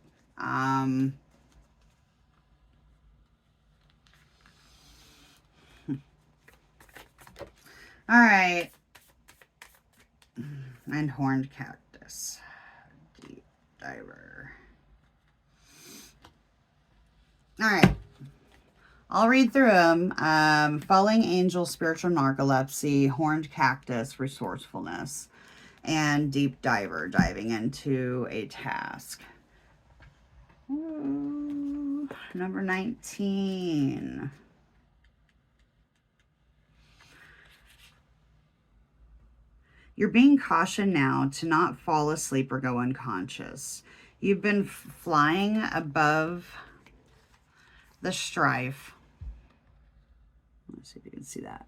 All right. And Horned Cactus. Deep Diver. All right. I'll read through them. Falling Angel, Spiritual Narcolepsy, Horned Cactus, Resourcefulness, and Deep Diver, diving into a task. Ooh, number 19. You're being cautioned now to not fall asleep or go unconscious. You've been flying above the strife. Let's see if you can see that.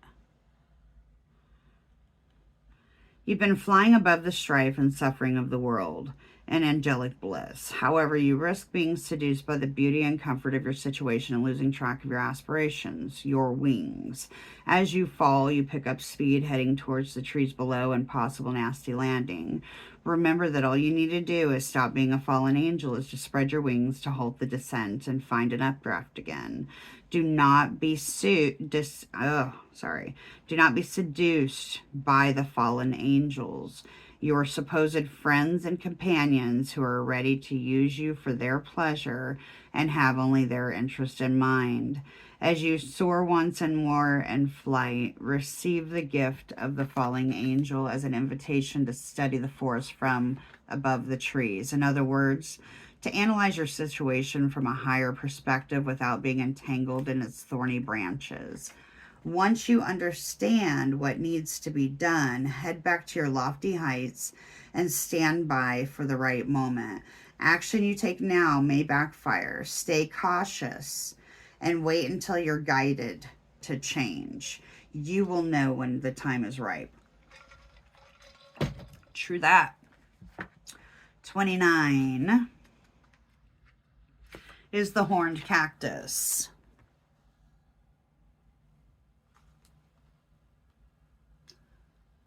You've been flying above the strife and suffering of the world and angelic bliss. However, you risk being seduced by the beauty and comfort of your situation and losing track of your aspirations, your wings. As you fall, you pick up speed, heading towards the trees below and possible nasty landing. Remember that all you need to do is stop being a fallen angel, is to spread your wings to halt the descent and find an updraft again. Do not be seduced by the fallen angels, your supposed friends and companions who are ready to use you for their pleasure and have only their interest in mind. As you soar once and more in flight, receive the gift of the falling angel as an invitation to study the forest from above the trees. In other words, to analyze your situation from a higher perspective without being entangled in its thorny branches. Once you understand what needs to be done, head back to your lofty heights and stand by for the right moment. Action you take now may backfire. Stay cautious and wait until you're guided to change. You will know when the time is right. True that. 29 is the horned cactus.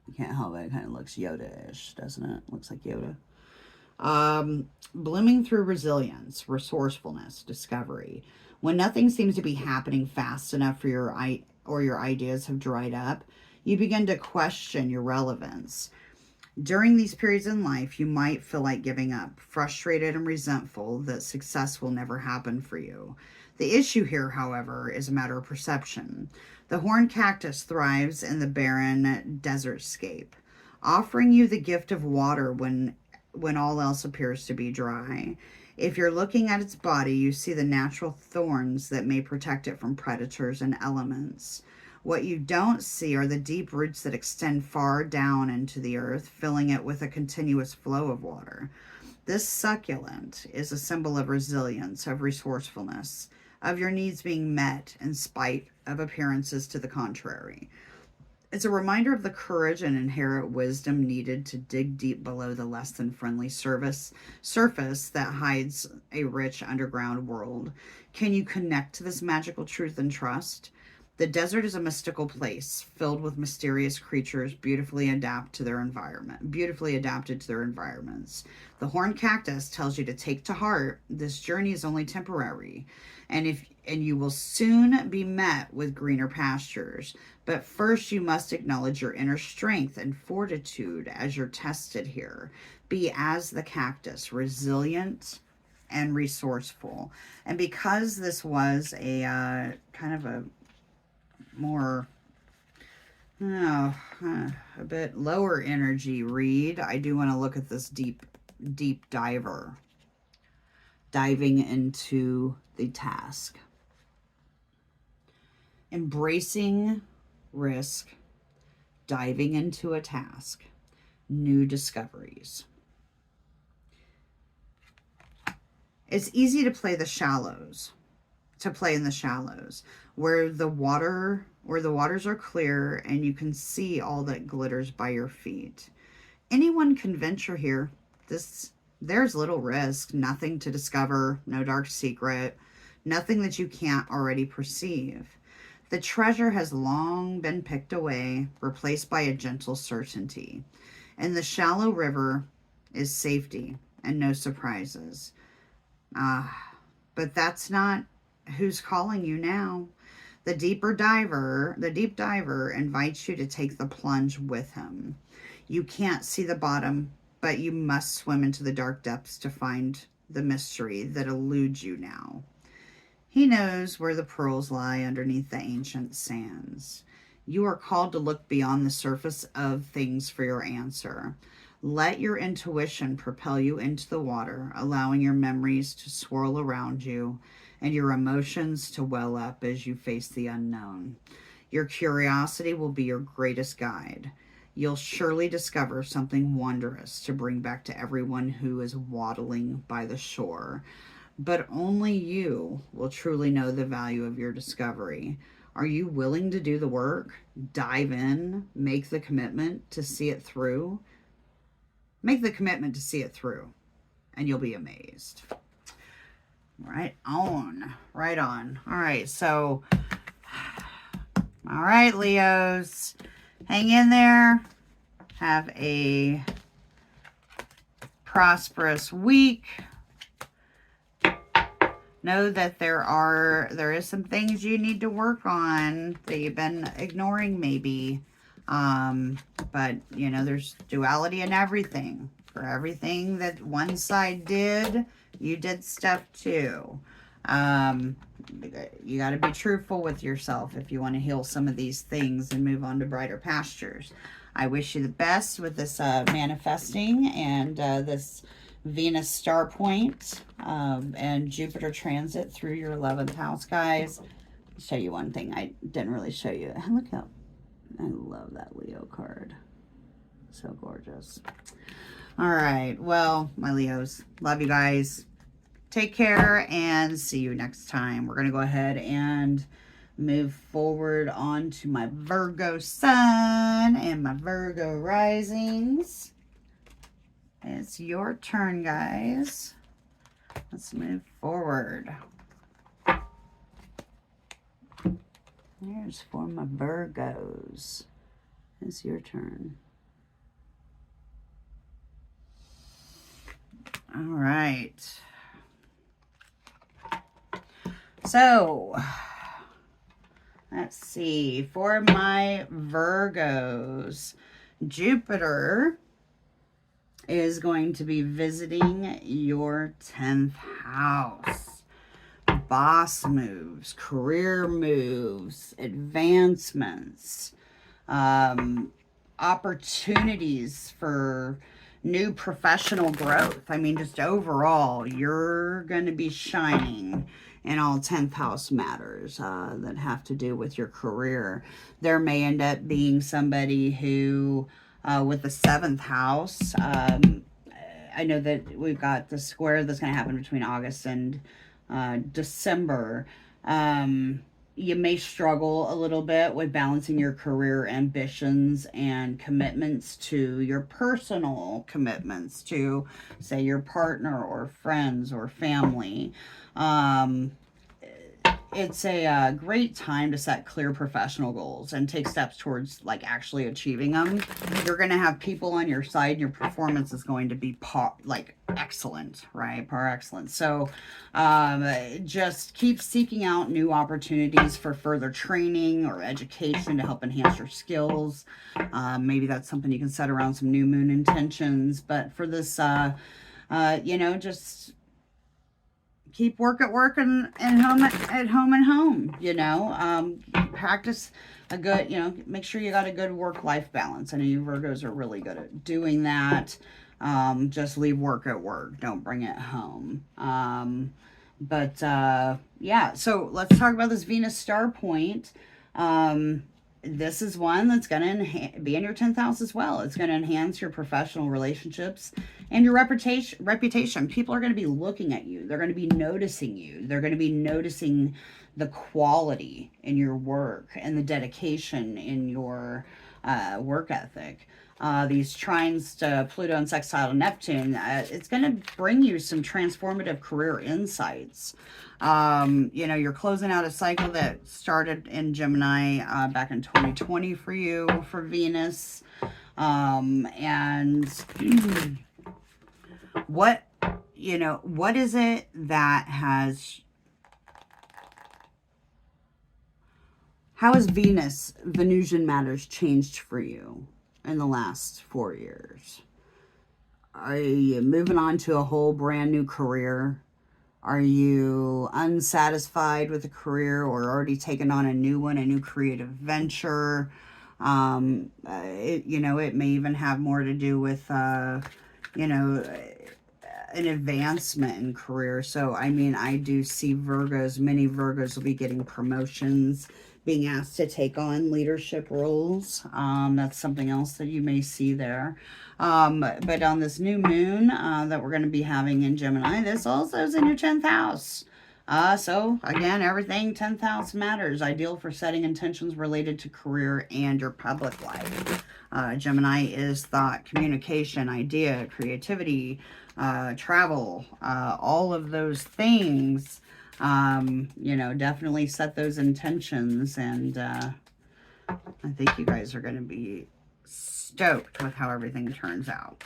I can't help it. It kind of looks Yoda-ish, doesn't it? Looks like Yoda. Blooming through resilience, resourcefulness, discovery. When nothing seems to be happening fast enough for your ideas have dried up, you begin to question your relevance. During these periods in life, you might feel like giving up, frustrated and resentful that success will never happen for you. The issue here, however, is a matter of perception. The horned cactus thrives in the barren desertscape, offering you the gift of water when all else appears to be dry. If you're looking at its body, you see the natural thorns that may protect it from predators and elements. What you don't see are the deep roots that extend far down into the earth, filling it with a continuous flow of water. This succulent is a symbol of resilience, of resourcefulness, of your needs being met in spite of appearances to the contrary. It's a reminder of the courage and inherent wisdom needed to dig deep below the less than friendly surface that hides a rich underground world. Can you connect to this magical truth and trust? The desert is a mystical place filled with mysterious creatures beautifully adapted to their environments. The horned cactus tells you to take to heart this journey is only temporary, and you will soon be met with greener pastures. But first you must acknowledge your inner strength and fortitude as you're tested here. Be as the cactus, resilient and resourceful. And because this was a kind of a more, a bit lower energy read, I do want to look at this deep diver, diving into the task. Embracing risk, diving into a task, new discoveries. It's easy to play in the shallows, where the waters are clear and you can see all that glitters by your feet. Anyone can venture here. There's little risk, nothing to discover, no dark secret, nothing that you can't already perceive. The treasure has long been picked away, replaced by a gentle certainty. In the shallow river is safety and no surprises. But that's not who's calling you now. The deep diver invites you to take the plunge with him. You can't see the bottom, but you must swim into the dark depths to find the mystery that eludes you now. He knows where the pearls lie underneath the ancient sands. You are called to look beyond the surface of things for your answer. Let your intuition propel you into the water, allowing your memories to swirl around you and your emotions to well up as you face the unknown. Your curiosity will be your greatest guide. You'll surely discover something wondrous to bring back to everyone who is waddling by the shore. But only you will truly know the value of your discovery. Are you willing to do the work? Dive in, make the commitment to see it through. Make the commitment to see it through, and you'll be amazed. Right on. All right, so, all right, Leos, hang in there. Have a prosperous week. Know that there is some things you need to work on that you've been ignoring maybe. But, there's duality in everything. For everything that one side did, you did stuff too. You got to be truthful with yourself if you want to heal some of these things and move on to brighter pastures. I wish you the best with this manifesting and this Venus star point and Jupiter transit through your 11th house, guys. I'll show you one thing I didn't really show you. Look how I love that Leo card. So gorgeous. All right. Well, my Leos, love you guys. Take care and see you next time. We're going to go ahead and move forward on to my Virgo sun and my Virgo risings. It's your turn, guys. Let's move forward. Here's for my Virgos. It's your turn. All right. So, let's see. For my Virgos, Jupiter is going to be visiting your 10th house. Boss moves, career moves, advancements, opportunities for new professional growth. I mean, just overall, you're going to be shining in all 10th house matters that have to do with your career. There may end up being somebody who, with the 7th house, I know that we've got the square that's going to happen between August and December. You may struggle a little bit with balancing your career ambitions and commitments to your personal commitments to, say, your partner or friends or family. It's a great time to set clear professional goals and take steps towards like actually achieving them. You're going to have people on your side and your performance is going to be excellent, right? Par excellent. So just keep seeking out new opportunities for further training or education to help enhance your skills. Maybe that's something you can set around some new moon intentions. But for this, you know, just keep work at work and home at home, you know. Practice a good, you know, make sure you got a good work-life balance. I know you Virgos are really good at doing that. Just leave work at work. Don't bring it home. Yeah, so let's talk about this Venus star point. This is one that's going to be in your 10th house as well. It's going to enhance your professional relationships and your reputation. People are going to be looking at you. They're going to be noticing you. They're going to be noticing the quality in your work and the dedication in your work ethic. These trines to Pluto and sextile to Neptune, it's going to bring you some transformative career insights. You know, you're closing out a cycle that started in Gemini back in 2020 for you, for Venus. And what is it that how has Venusian matters changed for you in the last 4 years? Are you moving on to a whole brand new career? Are you unsatisfied with the career or already taken on a new one, a new creative venture? It may even have more to do with, an advancement in career. So, I mean, I do see many Virgos will be getting promotions, being asked to take on leadership roles. That's something else that you may see there. But on this new moon that we're going to be having in Gemini, this also is in your 10th house. So again, everything 10th house matters. Ideal for setting intentions related to career and your public life. Gemini is thought, communication, idea, creativity, travel, all of those things. Definitely set those intentions, and I think you guys are going to be stoked with how everything turns out.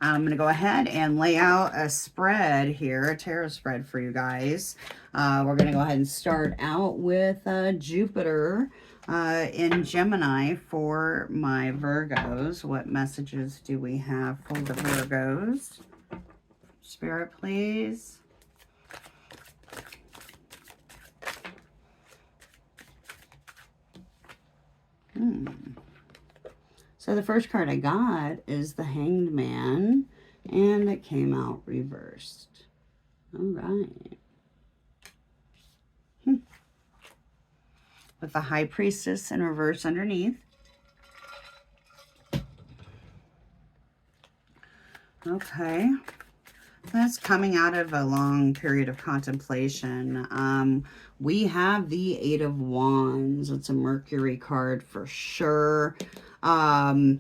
I'm going to go ahead and lay out a spread here, a tarot spread for you guys. We're going to go ahead and start out with Jupiter in Gemini for my Virgos. What messages do we have for the Virgos? Spirit, please. So the first card I got is the Hanged Man, and it came out reversed. All right. With the High Priestess in reverse underneath. Okay. That's coming out of a long period of contemplation. We have the Eight of Wands. It's a Mercury card for sure. That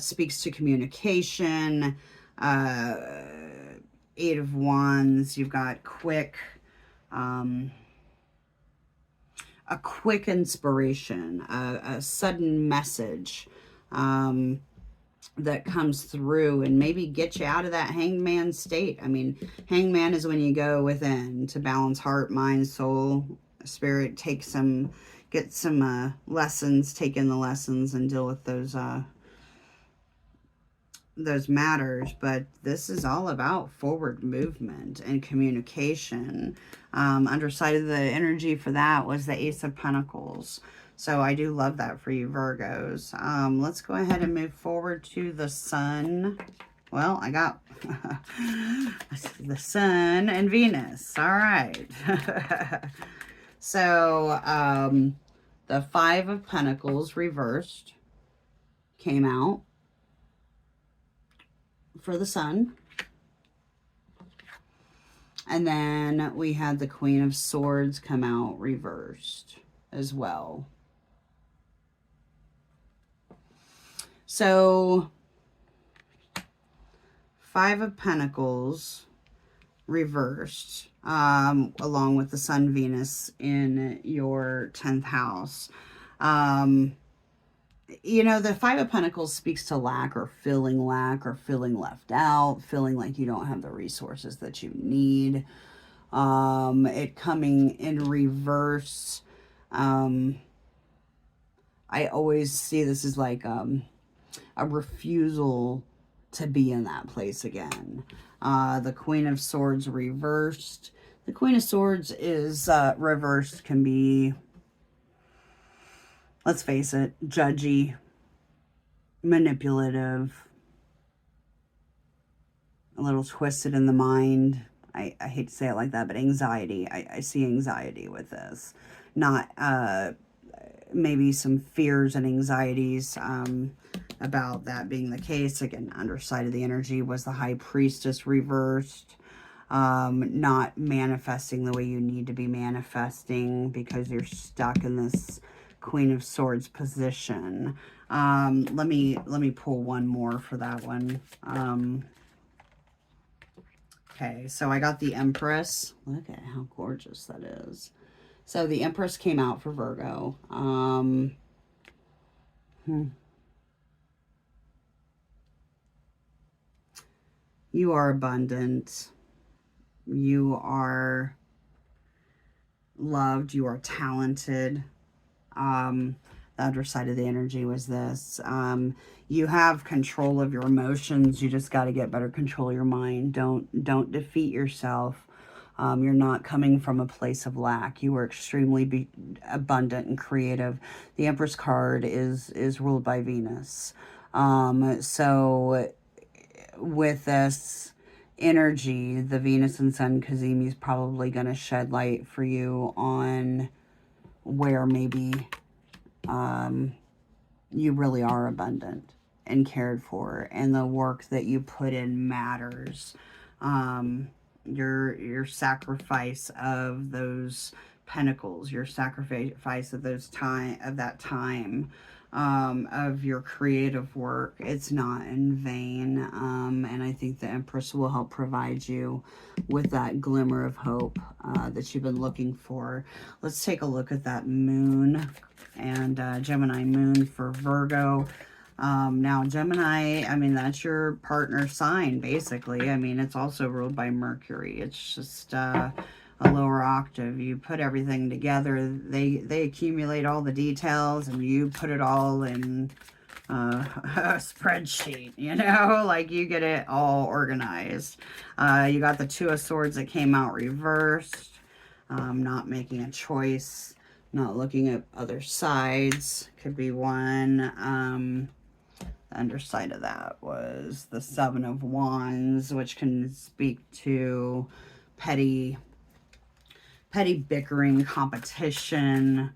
speaks to communication. Eight of Wands, you've got a quick inspiration, a sudden message that comes through and maybe get you out of that hangman state. I mean, hangman is when you go within to balance heart, mind, soul, spirit, get some lessons, take in the lessons and deal with those matters. But this is all about forward movement and communication. Underside of the energy for that was the Ace of Pentacles. So I do love that for you, Virgos. Let's go ahead and move forward to the Sun. Well, I got the Sun and Venus. All right. So the Five of Pentacles reversed came out for the Sun. And then we had the Queen of Swords come out reversed as well. So, Five of Pentacles reversed, along with the Sun, Venus in your 10th house. You know, the Five of Pentacles speaks to lack or feeling left out, feeling like you don't have the resources that you need. It coming in reverse. I always see this as like a refusal to be in that place again. The Queen of Swords reversed. The Queen of Swords is reversed, can be, let's face it, judgy, manipulative, a little twisted in the mind. I hate to say it like that, but anxiety. I see anxiety with this. Not maybe some fears and anxieties about that being the case. Again, underside of the energy was the High Priestess reversed. Not manifesting the way you need to be manifesting because you're stuck in this Queen of Swords position. Let me pull one more for that one. Okay, so I got the Empress. Look at how gorgeous that is. So the Empress came out for Virgo. You are abundant. You are loved. You are talented. The underside of the energy was this. You have control of your emotions. You just got to get better control of your mind. Don't defeat yourself. You're not coming from a place of lack. You are extremely abundant and creative. The Empress card is ruled by Venus. So with this energy, the Venus and Sun Cazimi is probably going to shed light for you on where maybe you really are abundant and cared for, and the work that you put in matters. Your sacrifice of those pentacles, your sacrifice of that time, of your creative work, it's not in vain. And I think the Empress will help provide you with that glimmer of hope that you've been looking for. Let's take a look at that moon and Gemini moon for Virgo. Now Gemini, I mean, that's your partner sign, basically. I mean, it's also ruled by Mercury. It's just a lower octave. You put everything together. They accumulate all the details, and you put it all in a spreadsheet, you know, like you get it all organized. You got the Two of Swords that came out reversed. Not making a choice, not looking at other sides, could be one. The underside of that was the Seven of Wands, which can speak to petty bickering, competition.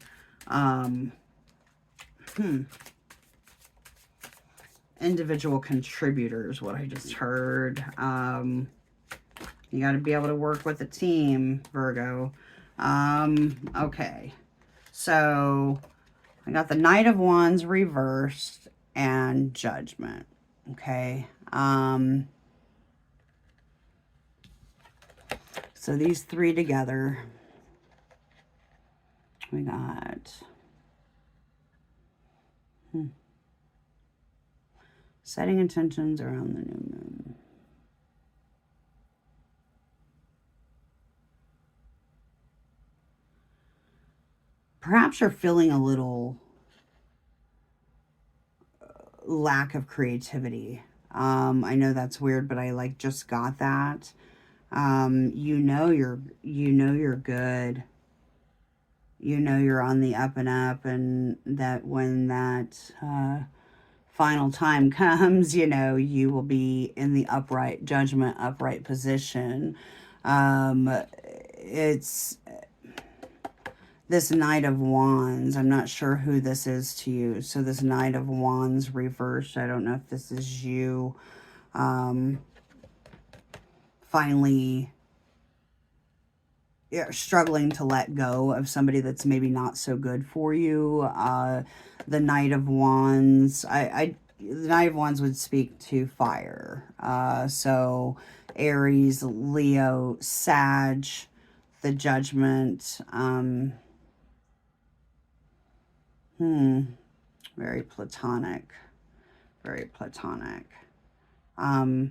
individual contributors, what I just heard. You got to be able to work with a team, Virgo. Okay. So I got the Knight of Wands reversed and Judgment. Okay. So these three together, we got setting intentions around the new moon. Perhaps you're feeling a little lack of creativity. I know that's weird, but I like just got that. You know you're good. You know you're on the up and up, and that when that final time comes, you know, you will be in the upright judgment, upright position. It's this Knight of Wands. I'm not sure who this is to you. So this Knight of Wands reversed. I don't know if this is you. Finally struggling to let go of somebody that's maybe not so good for you. The Knight of Wands. The Knight of Wands would speak to fire. So Aries, Leo, Sag, the Judgment. Very platonic. Very platonic. For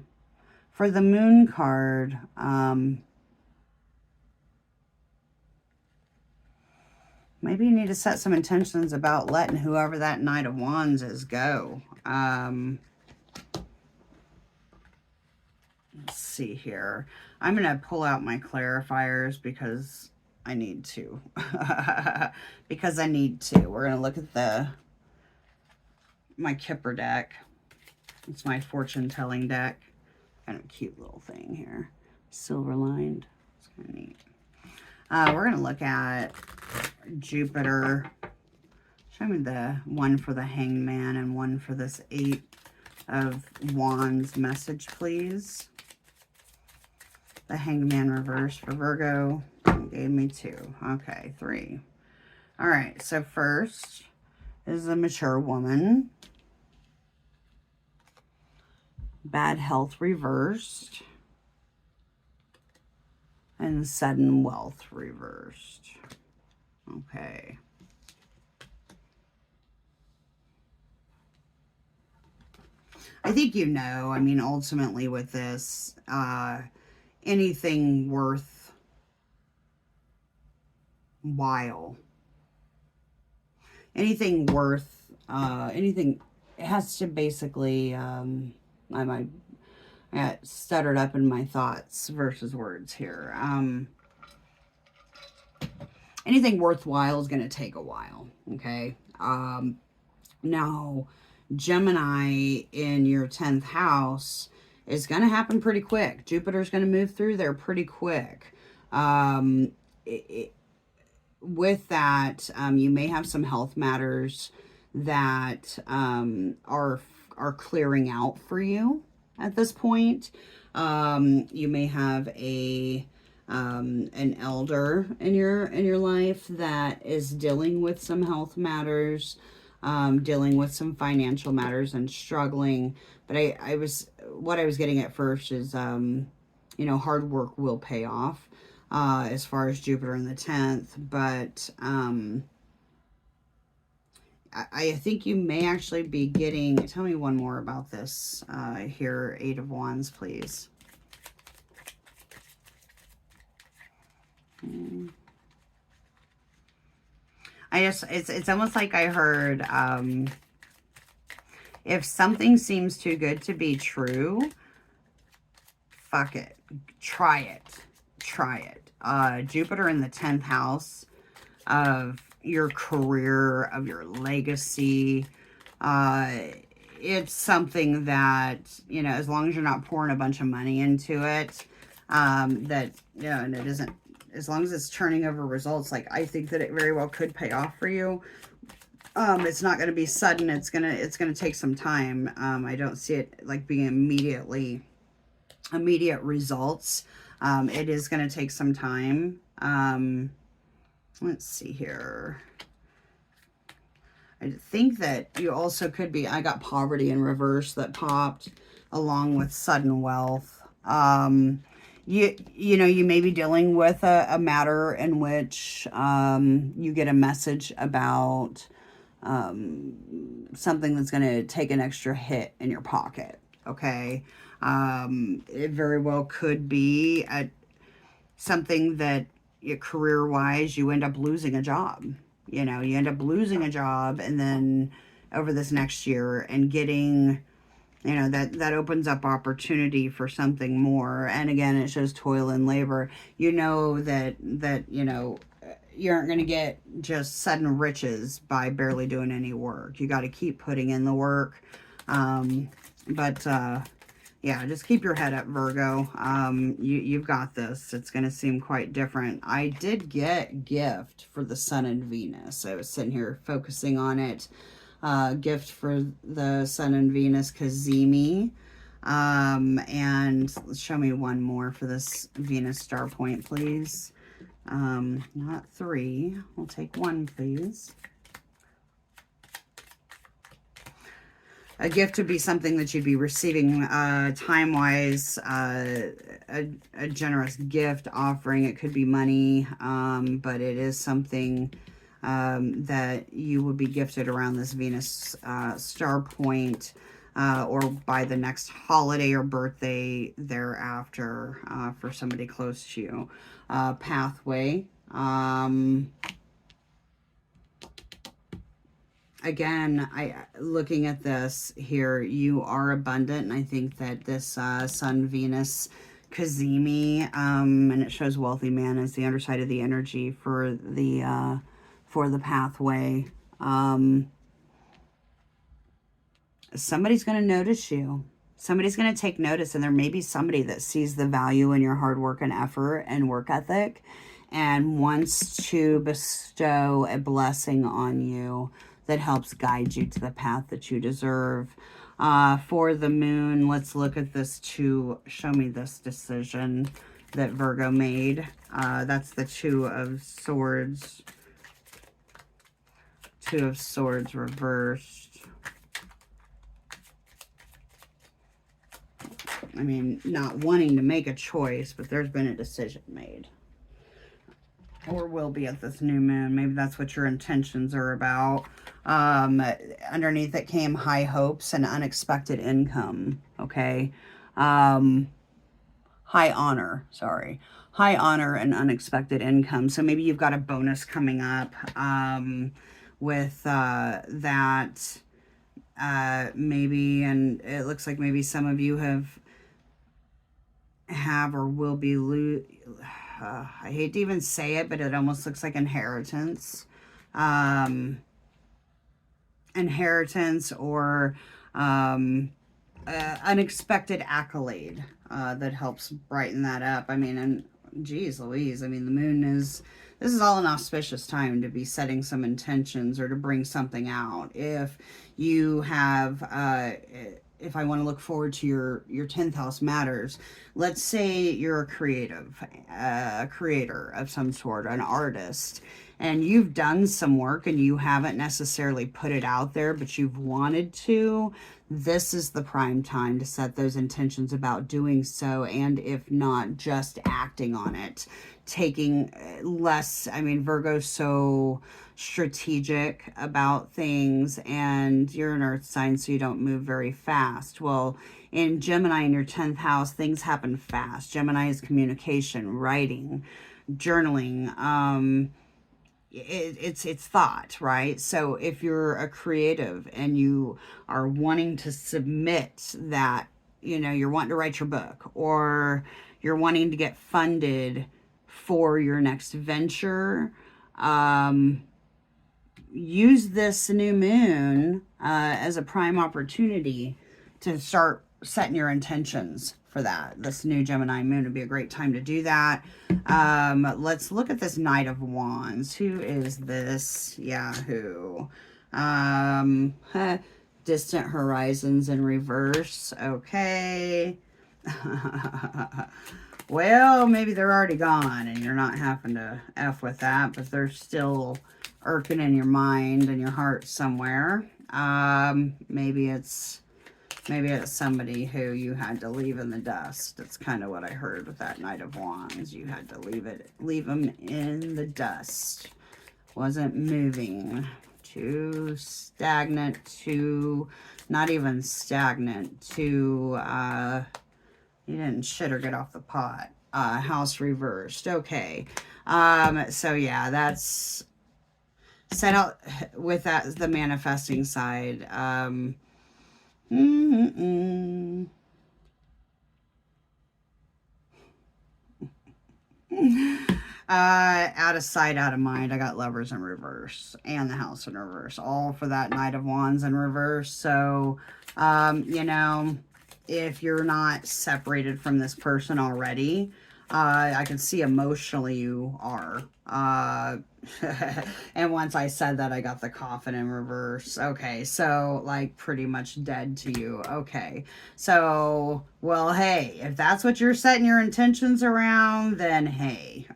the Moon card, maybe you need to set some intentions about letting whoever that Knight of Wands is go. Let's see here. I'm going to pull out my clarifiers because I need to. Because I need to. We're going to look at my Kipper deck. It's my fortune telling deck. Kind of a cute little thing here. Silver lined. It's kind of neat. We're going to look at Jupiter. Show me the one for the Hangman and one for this Eight of Wands message, please. The Hangman reverse for Virgo. Gave me 2. Okay, 3. All right, so first is a mature woman. Bad health reversed. And sudden wealth reversed. Okay. I think you know, I mean, ultimately with this, anything worthwhile, anything it has to basically, I got stuttered up in my thoughts versus words here. Anything worthwhile is going to take a while, okay? Now, Gemini in your 10th house is going to happen pretty quick. Jupiter's going to move through there pretty quick. With that, you may have some health matters that are clearing out for you at this point. You may have an elder in your life that is dealing with some health matters, dealing with some financial matters and struggling. But what I was getting at first is, you know, hard work will pay off, as far as Jupiter in the 10th. But, I think you may actually be getting, tell me one more about this, here, Eight of Wands, please. It's almost like I heard, if something seems too good to be true, fuck it. Try it. Jupiter in the 10th house of your career, of your legacy. It's something that, you know, as long as you're not pouring a bunch of money into it, that, you know, and it isn't, as long as it's turning over results, like, I think that it very well could pay off for you. It's not going to be sudden. It's gonna take some time. I don't see it like being immediate results. It is going to take some time. Let's see here. I think that you also could be, I got poverty in reverse that popped along with sudden wealth. You know, you may be dealing with a matter in which you get a message about something that's going to take an extra hit in your pocket. Okay. It very well could be something that career-wise you end up losing a job. You know, you end up losing a job, and then over this next year and getting, you know, that opens up opportunity for something more. And again, it shows toil and labor. You know that you know, you aren't going to get just sudden riches by barely doing any work. You got to keep putting in the work. Yeah, just keep your head up, Virgo. You've got this. It's going to seem quite different. I did get gift for the Sun and Venus. I was sitting here focusing on it. Gift for the Sun and Venus, Cazimi. And show me one more for this Venus star point, please. Not 3. We'll take 1, please. A gift would be something that you'd be receiving time-wise, a generous gift offering. It could be money, but it is something that you would be gifted around this Venus star point or by the next holiday or birthday thereafter for somebody close to you. Pathway. Again, looking at this here, you are abundant, and I think that this Sun, Venus, Cazimi, and it shows wealthy man as the underside of the energy for the pathway. Somebody's going to notice you. Somebody's going to take notice, and there may be somebody that sees the value in your hard work and effort and work ethic and wants to bestow a blessing on you that helps guide you to the path that you deserve. For the moon, let's look at this to show me this decision that Virgo made. That's the 2 of Swords. 2 of Swords reversed. I mean, not wanting to make a choice, but there's been a decision made. Or will be at this new moon. Maybe that's what your intentions are about. Underneath it came high hopes and unexpected income. Okay. High honor. Sorry. High honor and unexpected income. So maybe you've got a bonus coming up with that. Maybe, and it looks like maybe some of you have or will be I hate to even say it, but it almost looks like inheritance. Inheritance or unexpected accolade that helps brighten that up. I mean, and geez Louise, I mean, the moon this is all an auspicious time to be setting some intentions or to bring something out. If you have, if I want to look forward to your 10th house matters, let's say you're a creator of some sort, an artist, and you've done some work and you haven't necessarily put it out there, but you've wanted to. This is the prime time to set those intentions about doing so, and if not, just acting on it. Taking less, I mean, Virgo's so strategic about things, and you're an earth sign, so you don't move very fast. Well, in Gemini, in your 10th house, things happen fast. Gemini is communication, writing, journaling, it's thought, right? So if you're a creative and you are wanting to submit that, you know, you're wanting to write your book, or you're wanting to get funded for your next venture, use this new moon as a prime opportunity to start setting your intentions for that. This new Gemini moon would be a great time to do that. Let's look at this Knight of Wands. Who is this Yahoo? Distant horizons in reverse. Okay. Well, maybe they're already gone and you're not having to F with that, but they're still irking in your mind and your heart somewhere. Maybe it's somebody who you had to leave in the dust. That's kind of what I heard with that Knight of Wands. You had to leave them in the dust. Wasn't moving. Too stagnant, too, not even stagnant, too, you didn't shit or get off the pot. House reversed. Okay. So yeah, that's set out with that, the manifesting side. Out of sight, out of mind. I got Lovers in reverse and the House in reverse, all for that Knight of Wands in reverse. So, you know, if you're not separated from this person already, I can see emotionally you are. And once I said that, I got the Coffin in reverse. Okay, so like pretty much dead to you. Okay, so well, hey, if that's what you're setting your intentions around, then hey,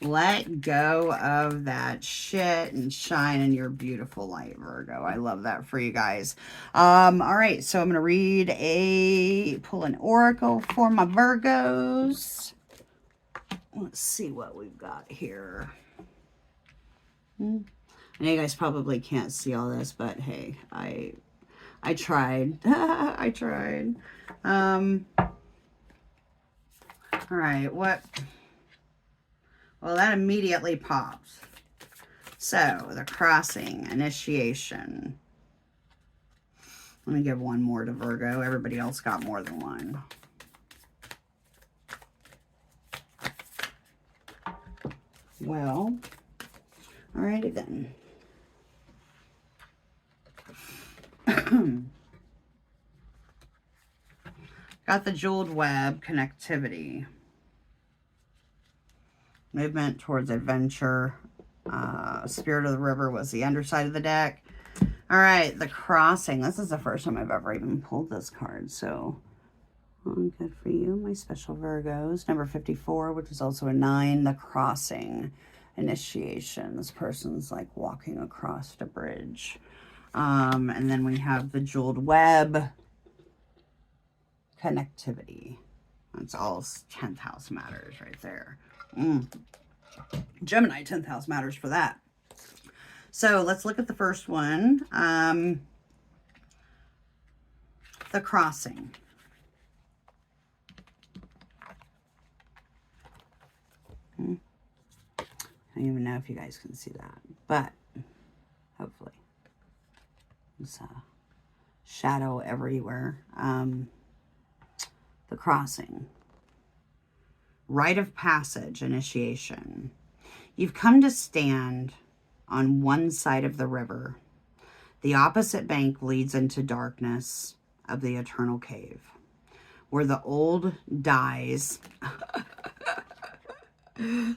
let go of that shit and shine in your beautiful light, Virgo. I love that for you guys. All right, so I'm gonna pull an oracle for my Virgos. Let's see what we've got here. I know you guys probably can't see all this, but hey, I tried. I tried. All right, what? Well, that immediately pops. So, the crossing, initiation. Let me give one more to Virgo. Everybody else got more than one. Well, alrighty then. Got the jeweled web, connectivity. Movement towards adventure. Spirit of the river was the underside of the deck. All right, the crossing. This is the first time I've ever even pulled this card, so good for you, my special Virgos. Number 54, which is also a 9, the crossing, initiation. This person's like walking across a bridge. And then we have the jeweled web, connectivity. That's all 10th house matters right there. Gemini 10th house matters for that. So let's look at the first one. The crossing. I don't even know if you guys can see that, but hopefully. There's a shadow everywhere. The crossing. Rite of passage, initiation. You've come to stand on one side of the river. The opposite bank leads into darkness of the eternal cave, where the old dies.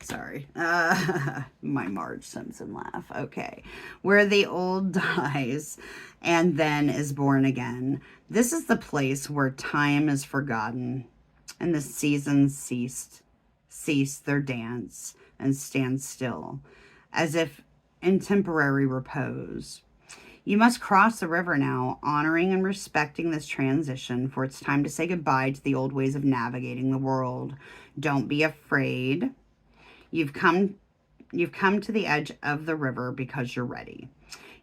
Sorry. My Marge Simpson laugh. Okay. Where the old dies and then is born again. This is the place where time is forgotten and the seasons cease their dance and stand still, as if in temporary repose. You must cross the river now, honoring and respecting this transition, for it's time to say goodbye to the old ways of navigating the world. Don't be afraid. You've come to the edge of the river because you're ready.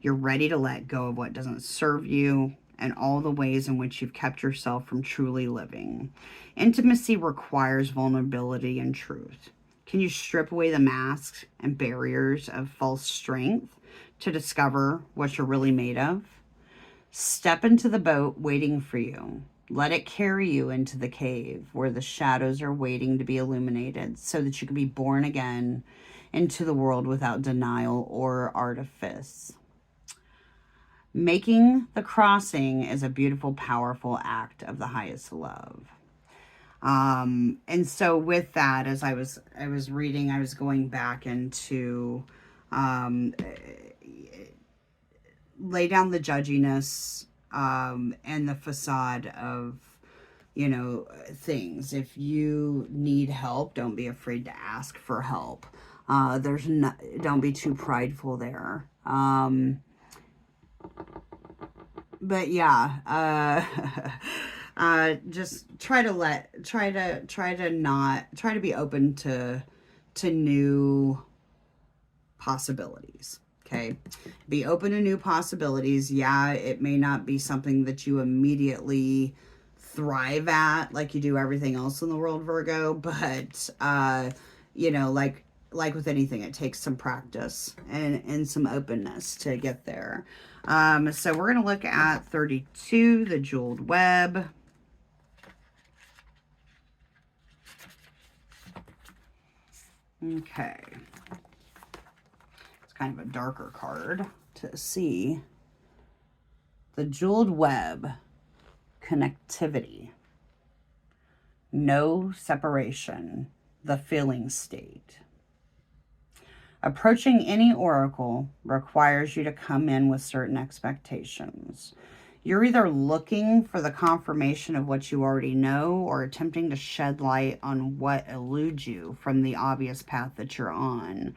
You're ready to let go of what doesn't serve you and all the ways in which you've kept yourself from truly living. Intimacy requires vulnerability and truth. Can you strip away the masks and barriers of false strength to discover what you're really made of? Step into the boat waiting for you. Let it carry you into the cave where the shadows are waiting to be illuminated so that you can be born again into the world without denial or artifice. Making the crossing is a beautiful, powerful act of the highest love. And so with that, as I was reading, I was going back into Lay down the judginess and the facade of, you know, things. If you need help, don't be afraid to ask for help. Don't be too prideful there. But yeah, just try to be open to new possibilities. Okay. Be open to new possibilities. Yeah, it may not be something that you immediately thrive at like you do everything else in the world, Virgo, but you know, like with anything, it takes some practice and some openness to get there. So we're going to look at 32, the jeweled web. Okay. It's kind of a darker card to see. The jeweled web, connectivity, no separation, the feeling state. Approaching any oracle requires you to come in with certain expectations. You're either looking for the confirmation of what you already know or attempting to shed light on what eludes you from the obvious path that you're on.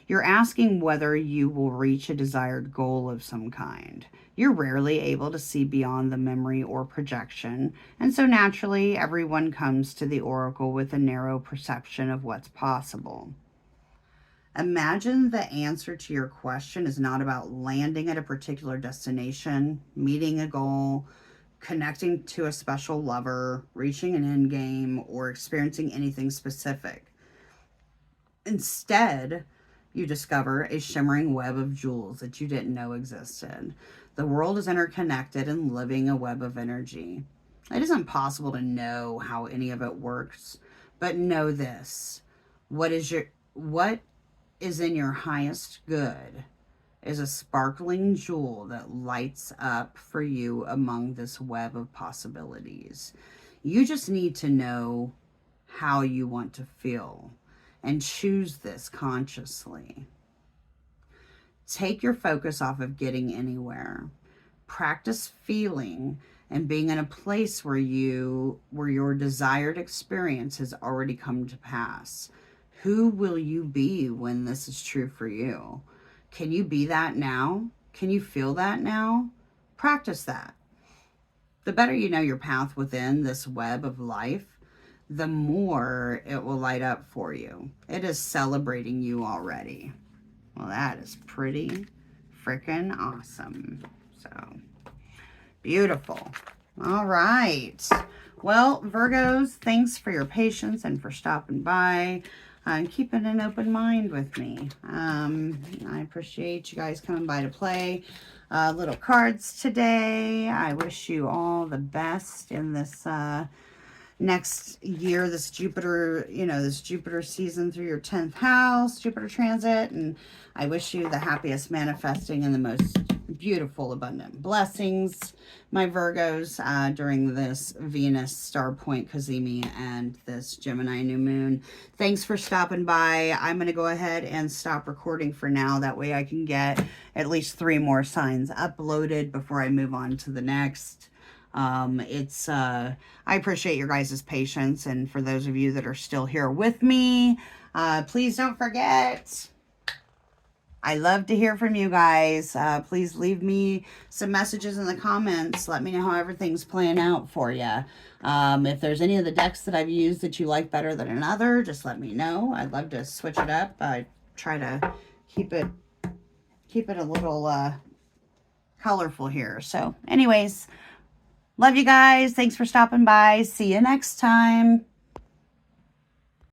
You're asking whether you will reach a desired goal of some kind. You're rarely able to see beyond the memory or projection, and so naturally everyone comes to the oracle with a narrow perception of what's possible. Imagine the answer to your question is not about landing at a particular destination, meeting a goal, connecting to a special lover, reaching an end game, or experiencing anything specific. Instead, you discover a shimmering web of jewels that you didn't know existed. The world is interconnected and living a web of energy. It is impossible to know how any of it works, but know this. What is in your highest good is a sparkling jewel that lights up for you among this web of possibilities. You just need to know how you want to feel and choose this consciously. Take your focus off of getting anywhere. Practice feeling and being in a place where your desired experience has already come to pass. Who will you be when this is true for you? Can you be that now? Can you feel that now? Practice that. The better you know your path within this web of life, the more it will light up for you. It is celebrating you already. Well, that is pretty freaking awesome. So, beautiful. All right. Well, Virgos, thanks for your patience and for stopping by. Keeping an open mind with me. I appreciate you guys coming by to play little cards today. I wish you all the best in this next year, this Jupiter season through your 10th house, Jupiter transit. And I wish you the happiest manifesting and the most beautiful, abundant blessings, my Virgos, during this Venus star point Cazimi and this Gemini new moon. Thanks for stopping by. I'm going to go ahead and stop recording for now. That way I can get at least 3 more signs uploaded before I move on to the next. I appreciate your guys' patience, and for those of you that are still here with me, please don't forget, I love to hear from you guys. Please leave me some messages in the comments. Let me know how everything's playing out for you. If there's any of the decks that I've used that you like better than another, just let me know. I'd love to switch it up. I try to keep it a little colorful here. So anyways, love you guys. Thanks for stopping by. See you next time.